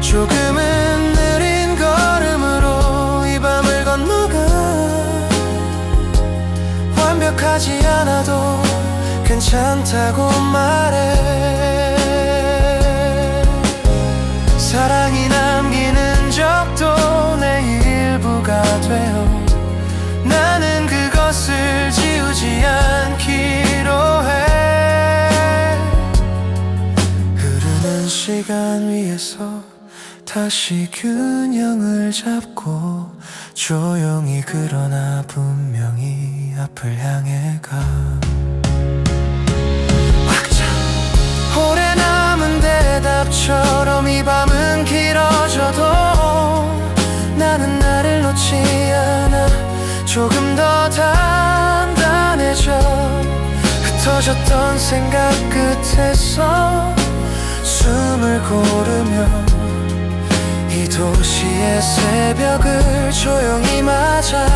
조금은 느린 걸음으로 이 밤을 건너가. 완벽하지 않아도 괜찮다고 말해. 사랑이 남기는 적도 내 일부가 되어 나는 그것을 지우지 않기로 해. 흐르는 시간 위에서 다시 균형을 잡고 조용히 그러나 분명히 앞을 향해 가. 오래 남은 대답처럼 이 밤은 길어져도 나는 나를 놓지 않아. 조금 더 단단해져. 흩어졌던 생각 끝에서 숨을 고르며 이 도시의 새벽을 조용히 맞아.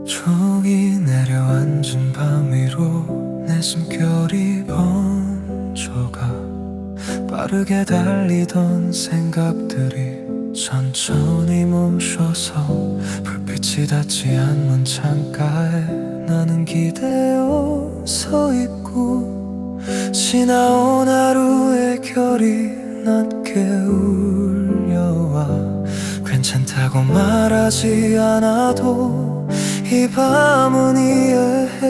저기 내려앉은 밤 위로 내 숨결이 번져가. 빠르게 달리던 생각들이 천천히 멈춰서 불빛이 닿지 않는 창가에 나는 기대어 서 있고 지나온 하루의 결이 낮게 울려와. 괜찮다고 말하지 않아도 이 밤은 이해해.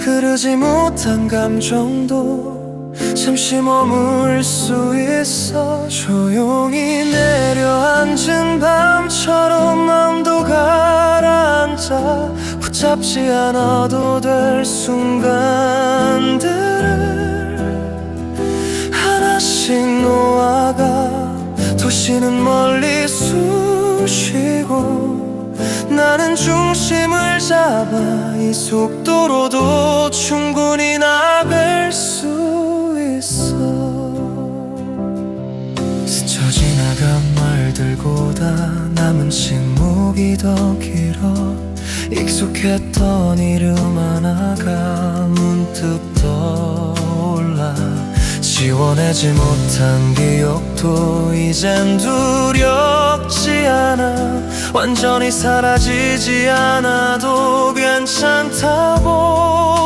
흐르지 못한 감정도 잠시 머물 수 있어. 조용히 내려앉은 밤처럼 마음도 가라앉아. 붙잡지 않아도 될 순간들을 하나씩 놓아가. 도시는 멀리 쑤시고 나는 중심을 잡아. 이 속도로도 충분히 나갈 수 있어. 스쳐 지나간 말들보다 남은 침묵이 더 길어. 익숙했던 이름 하나가 문득 떠올라. 지워내지 못한 기억도 이젠 두렵지 않아. 완전히 사라지지 않아도 괜찮다고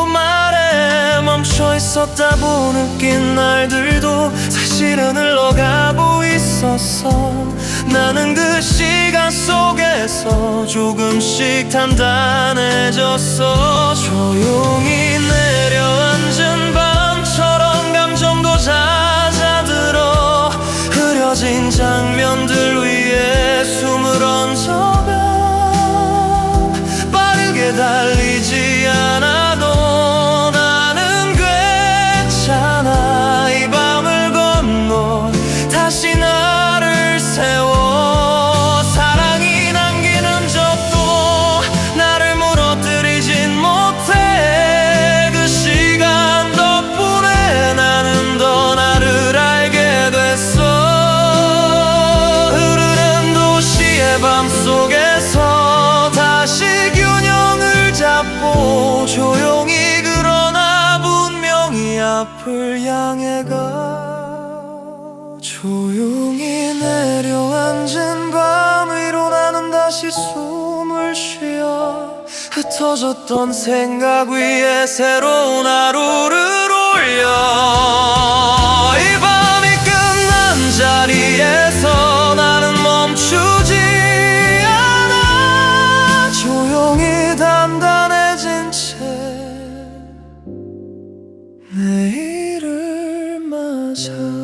말해. 멈춰 있었다고 느낀 날들도 사실은 흘러가고 있었어. 나는 그 시간 속에서 조금씩 단단해졌어. 조용히 내려앉은 밤처럼 감정도 잦아들어. 흐려진 장면들 위에 숨을 얹어가. 빠르게 달리지 않아도 나는 괜찮아. 이 밤을 건너 다시 나를 세워. 사랑이 남기는 적도 나를 무너뜨리진 못해. 그 시간 덕분에 나는 더 나를 알게 됐어. 흐르는 도시의 밤 속에서 다시 균형을 잡고 조용히 그러나 분명히 앞을 향해 가. 조용히 내려앉은 밤 위로 나는 다시 숨을 쉬어. 흩어졌던 생각 위에 새로운 하루를 올려. 이 밤이 끝난 자리에서 나는 멈추 살면서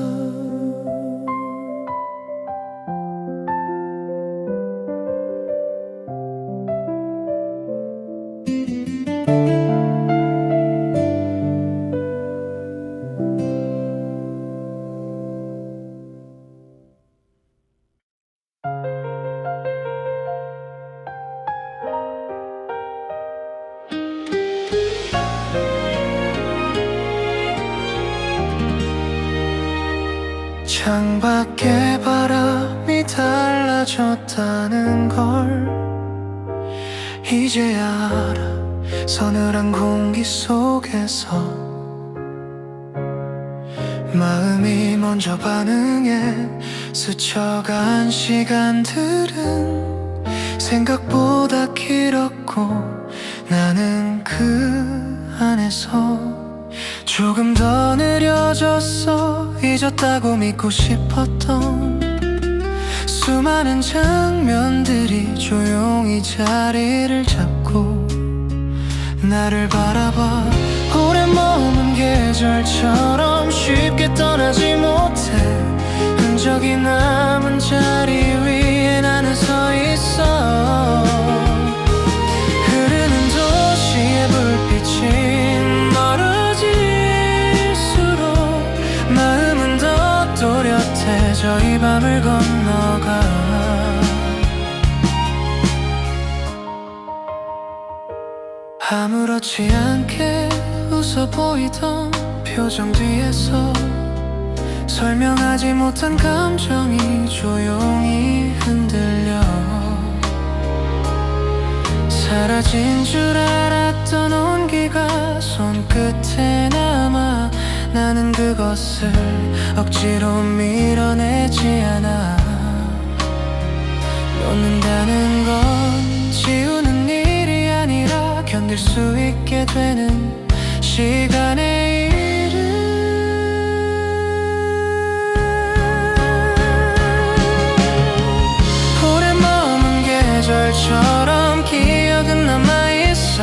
창밖에 바람이 달라졌다는 걸 이제야 알아. 서늘한 공기 속에서 마음이 먼저 반응해 스쳐간 시간들은 생각보다 길었고 나는 그 안에서 조금 더 느려졌어. 잊었다고 믿고 싶었던 수많은 장면들이 조용히 자리를 잡고 나를 바라봐. 오래 머문 계절처럼 쉽게 떠나지 못해 흔적이 남은 자리 위에 나는 서 있어. 흐르는 도시의 불빛이 멀어질수록 마음은 더 또렷해져 이 밤을 건너가. 아무렇지 않게 웃어 보이던 표정 뒤에서 설명하지 못한 감정이 조용히 흔들려 사라진 줄 알았던 온기가 손끝에 남아 나는 그것을 억지로 밀어내지 않아. 놓는다는 건 지우는 일이 아니라 견딜 수 있게 되는 시간의 일을. 오래 머문 계절처럼 기억은 남아있어.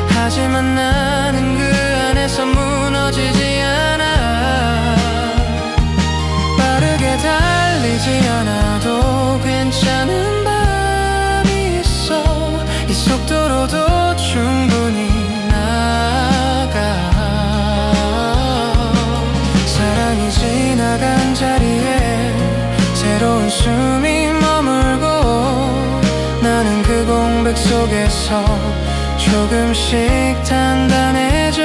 하지만 나는 그 안에서 무너지지 않아. 빠르게 달리지 않아도 괜찮은 밤이 있어. 이 속도로도 충분히 나가. 사랑이 지나간 자리에 새로운 숨이 머물고 나는 그 공백 속에서 조금씩 단단해져.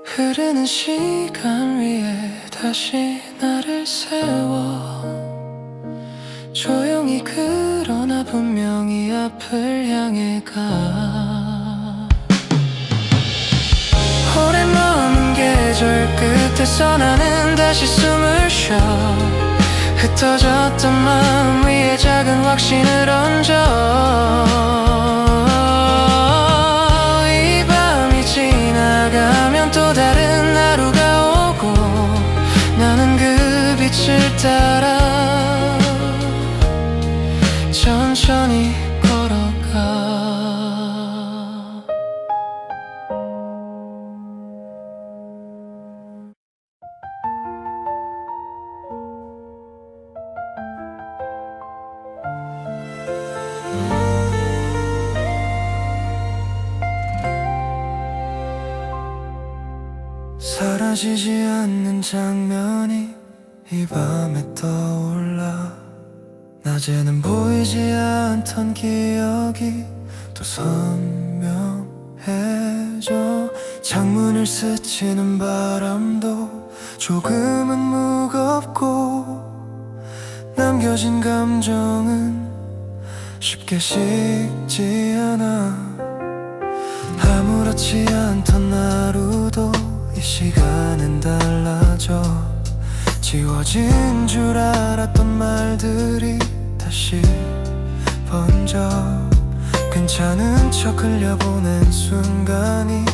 흐르는 시간 위에 다시 나를 세워 조용히 그러나 분명히 앞을 향해 가. 오래 머문 계절 끝에서 나는 다시 숨을 쉬어. 흩어졌던 마음 위에 작은 확신을 얹어. 이 밤이 지나가면 또 다른 하루가 오고 나는 그 빛을 따라 천천히 걸어가. 사라지지 않는 장면이 이 밤에 떠올라. 낮에는 보이지 않던 기억이 또 선명해져. 창문을 스치는 바람도 조금은 무겁고 남겨진 감정은 쉽게 식지 않아. 아무렇지 않던 하루도 이 시간은 달라져. 지워진 줄 알았던 말들이 다시 번져. 괜찮은 척 흘려보낸 순간이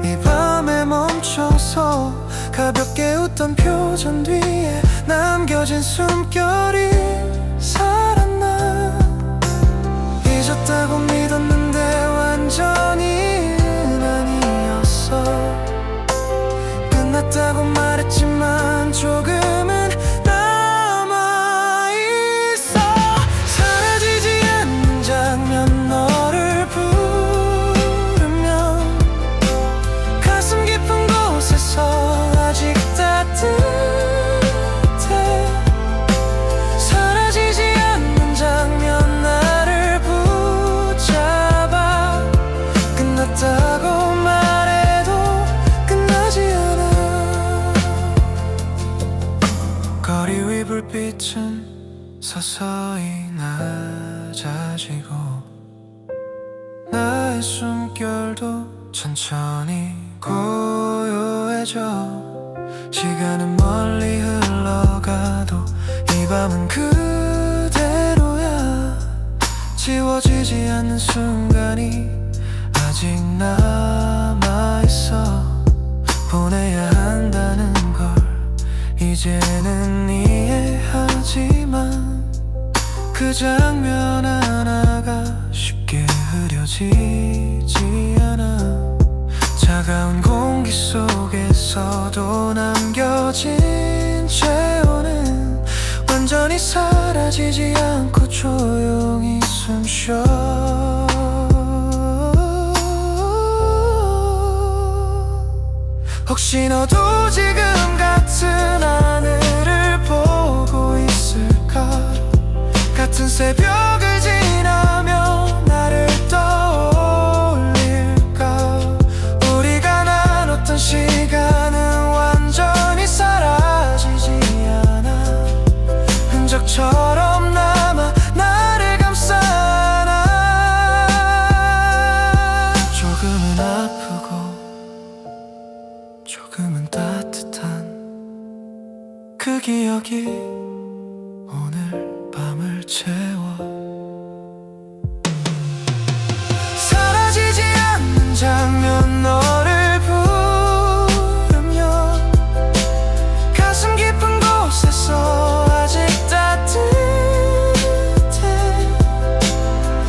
이 밤에 멈춰서 가볍게 웃던 표정 뒤에 남겨진 숨결이 살았나. 잊었다고 믿었는데 완전히는 아니었어. 고요해져. 시간은 멀리 흘러가도 이 밤은 그대로야. 지워지지 않는 순간이 아직 남아있어. 보내야 한다는 걸 이제는 이해하지만 그 장면 하나가 쉽게 흐려지지 않아. 차가운 공기 속에서도 남겨진 체온은 완전히 사라지지 않고 조용히 숨쉬어. 혹시 너도 지금 같은 하늘을 보고 있을까? 같은 새벽을 지나며 나를 떠올릴까? 우리가 나눴던 시간은 완전히 사라지지 않아. 흔적처럼 남아 나를 감싸나. 조금은 아프고 조금은 따뜻한 그 기억이 오늘 밤을 채워. 사라지지 않는 장면 너를 부르며 가슴 깊은 곳에서 아직 따뜻해.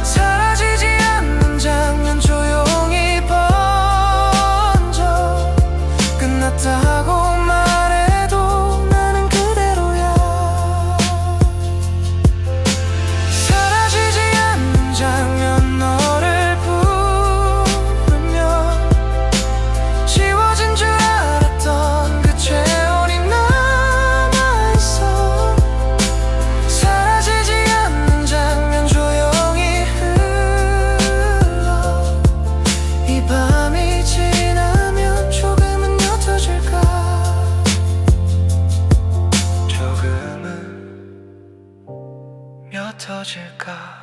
사라지지 않는 장면 조용히 번져. 끝났다고 말해도 나는 그대로야. 사라지지 않는 장면 너를 부르며 지워진 줄 알았던 그 체온이 남아있어. 사라지지 않는 장면 조용히 흘러. 이 밤이 지나면 조금은 옅어질까? 조금은 옅어질까?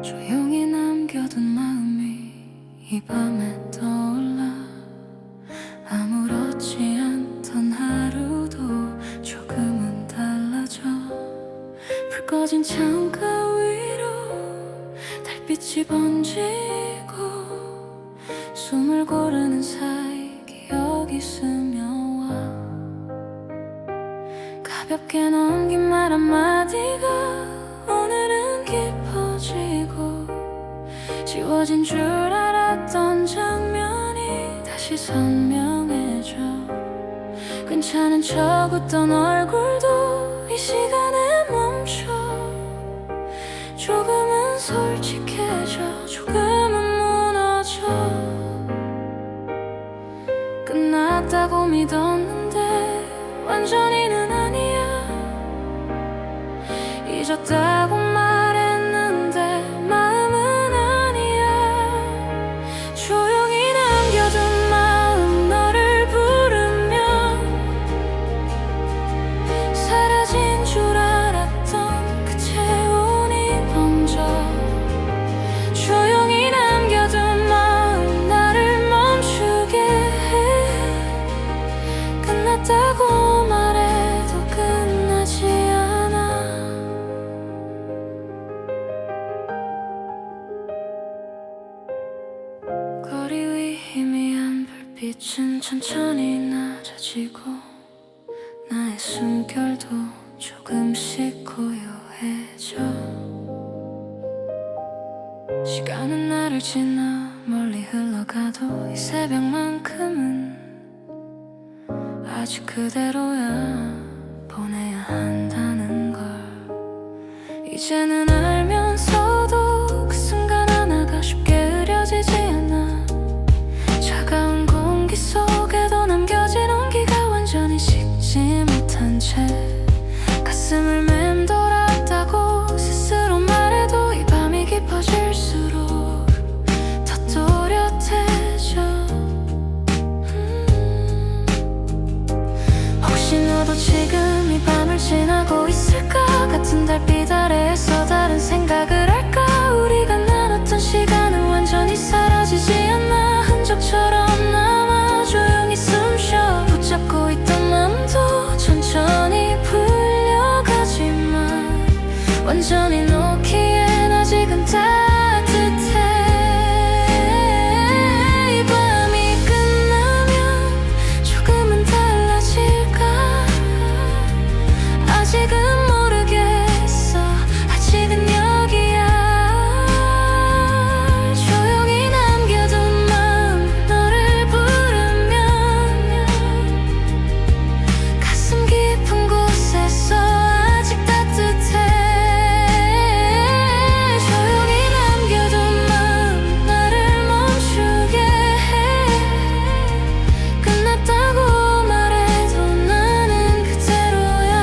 조용히 남겨둔 마음이 이 밤에 떠올라. 아무렇지 않던 하루도 조금은 달라져. 불 꺼진 창가 위로 달빛이 번지고 숨을 고르는 사이 기억이 스며와. 가볍게 넘긴 말 한마디가 오늘은 깊어지고 지워진 줄 알았던 장면이 다시 선명해져. 괜찮은 척 웃던 얼굴도 이 시간에 멈춰. 조금은 솔직해져 조금은 무너져. 끝났다고 믿었는데 완전히는 아니야. 잊었다고 말했는데 마음은 아니야. 조용히 남겨둔 마음 너를 부르며 사라진 줄 알았던 그 체온이 번져. 조용히 남겨둔 마음 나를 멈추게 해. 끝났다고 말해도 끝나지 않아. 거리 위 희미한 불빛은 천천히 낮아지고 나의 숨결도 조금씩 고요해져. 시간은 나를 지나 멀리 흘러가도 이 새벽만큼은 아직 그대로야. 보내야 한다는 걸 이제는 알면서도 그 순간 하나가 쉽게 흐려지지 않아. 차가운 공기 속에도 남겨진 온기가 완전히 식지 못한 채 가슴을 맴돌았다고 스스로 말해도 이 밤이 깊어질수록 더 또렷해져. 지금 이 밤을 지나고 있을까? 같은 달빛 아래에서 다른 생각을 할까? 우리가 나눴던 시간은 완전히 사라지지 않아. 흔적처럼 남아 조용히 숨쉬어. 붙잡고 있던 맘도 천천히 풀려가지만 완전히 놓기엔 아직은 따뜻해. 이 밤이 끝나면 조금은 달라질까? 아직은 모르겠어. 아직은 여기야. 조용히 남겨둔 맘 너를 부르면 가슴 깊은 곳에서 아직 따뜻해. 조용히 남겨둔 맘 나를 멈추게 해. 끝났다고 말해도 나는 그대로야.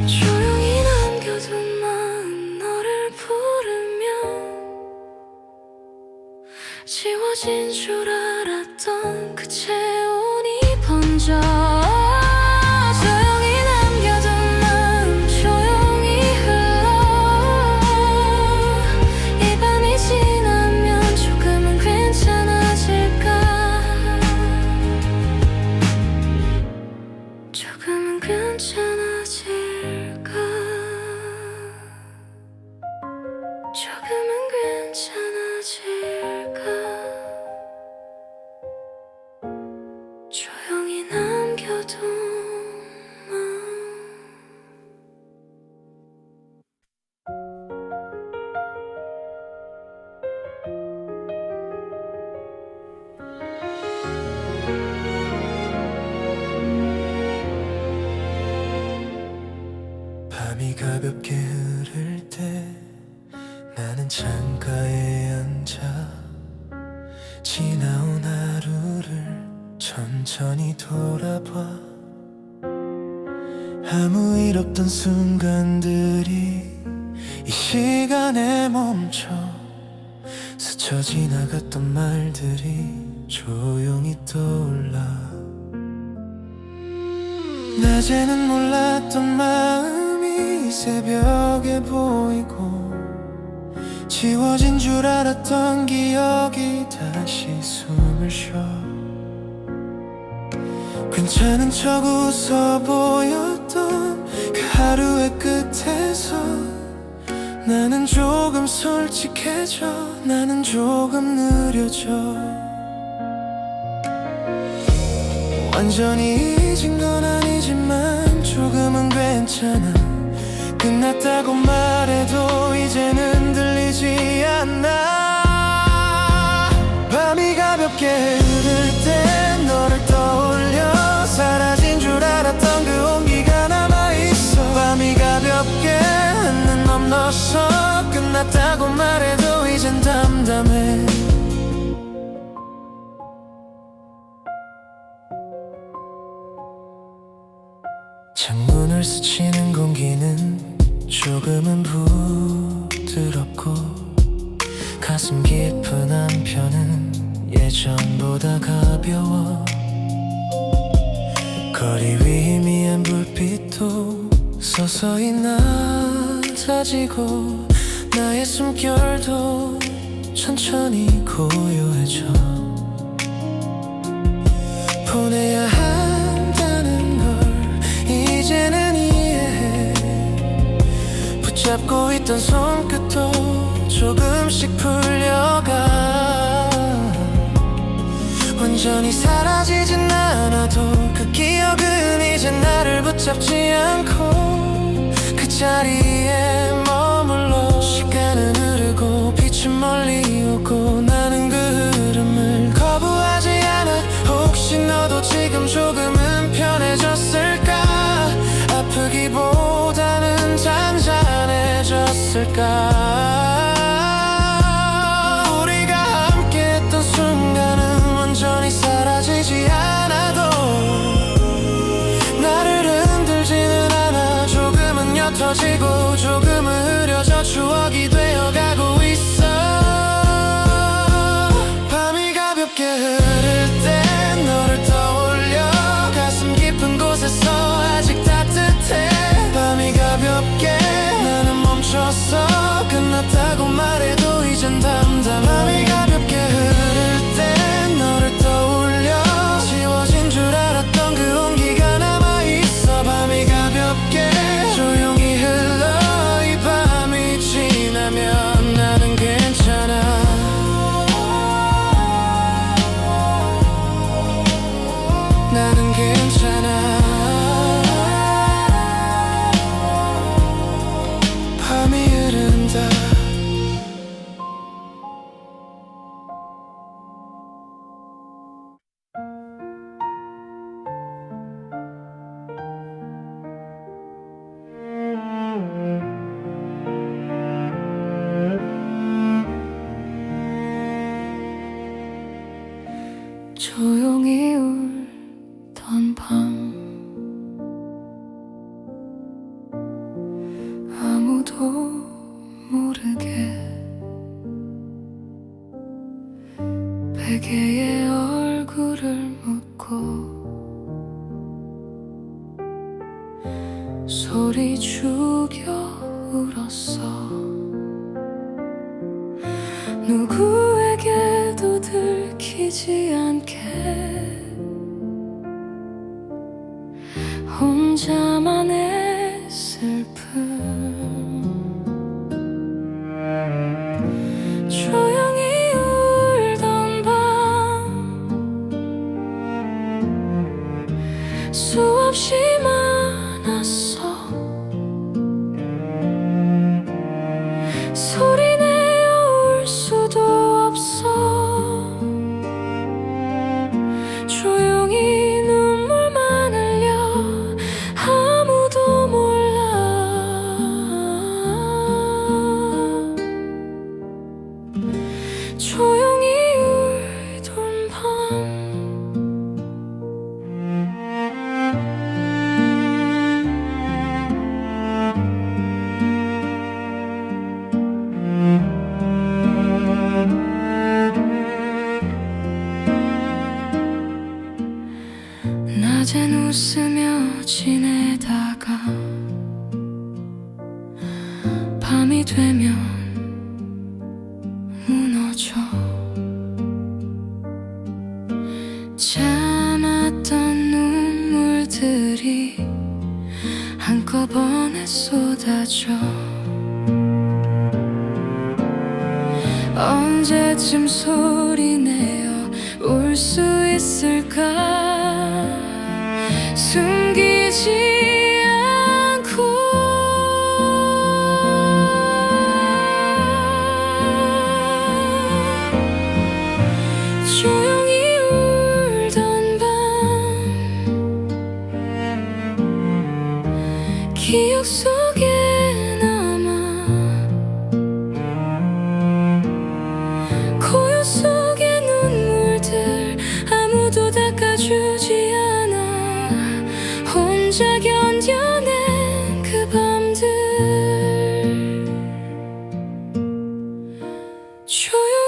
조용히 남겨둔 맘 너를 부르면 지워진 줄 알았던 그 체온이 번져. 조용히 남겨둔 맘 조용히 흘러. 이 밤이 지나면 조금은 괜찮아질까? 조금은 괜찮아질까? 조금은 괜찮아질까? 조용히 남겨둔 맘. 밤이 가볍게 흐를 때 나는 창가에 앉아 지나온 하루를 천천히 돌아봐. 아무 일 없던 순간들이 이 시간에 멈춰. 스쳐 지나갔던 말들이 조용히 떠올라. 낮에는 몰랐던 마음이 새벽에 보이고 지워진 줄 알았던 기억이 다시 숨을 쉬어. 괜찮은 척 웃어 보였던 그 하루의 끝에서 나는 조금 솔직해져. 나는 조금 느려져. 완전히 잊은 건 아니지만 조금은 괜찮아. 끝났다고 말해도 이제는 들리지 않아. 밤이 가볍게 흐를 때 너를 떠올려. 사라진 줄 알았던 그 온기가 남아있어. 밤이 가볍게 한눈 넘어서 끝났다고 말해도 이젠 담담해. 창문을 스치는 공기는 조금은 부드럽고 가슴 깊은 한편은 예전보다 가벼워. 거리 위 희미한 불빛도 서서히 낮아지고 나의 숨결도 천천히 고요해져. 보내야 한다는 걸 이제는 이해해. 붙잡고 있던 손끝도 조금씩 풀려가. 완전히 사라지진 않아도 그 기억은 이제 나를 붙잡지 않고 그 자리에 머물러. 시간은 흐르고 빛은 멀리 오고 나는 그 흐름을 거부하지 않아. 혹시 너도 지금 조금은 편해졌을까? 아프기보다는 잔잔해졌을까? 우리가 함께했던 순간은 완전히 사라지지 않아도 나를 흔들지는 않아. 조금은 옅어지고 조금은 흐려져 추억이 되어가고 있어. 밤이 가볍게 흐를 때 너를 떠올려. 가슴 깊은 조용히 울던 밤 아무도 모르게 베개에 얼굴을 묻고 소리 죽여 울었어. 누구에게도 들키지 않게 혼자만의 슬픔. 조용히 울던 밤 수없이 많았어. 소리내어 울 수도 없어. 조용히 눈물만 흘려 아무도 몰라. 조용히 울던 밤 낮엔 웃으며 지내다가 밤이 되면 무너져. 참았던 눈물들이 한꺼번에 쏟아져. 언제쯤 소리내어 울 수 있을까. 숨기지 않고 조용히 울던 밤 기억 속에 남아. 고요 속의 눈물들 아무도 닦아주지 않아. 혼자 견뎌낸 그 밤들 조용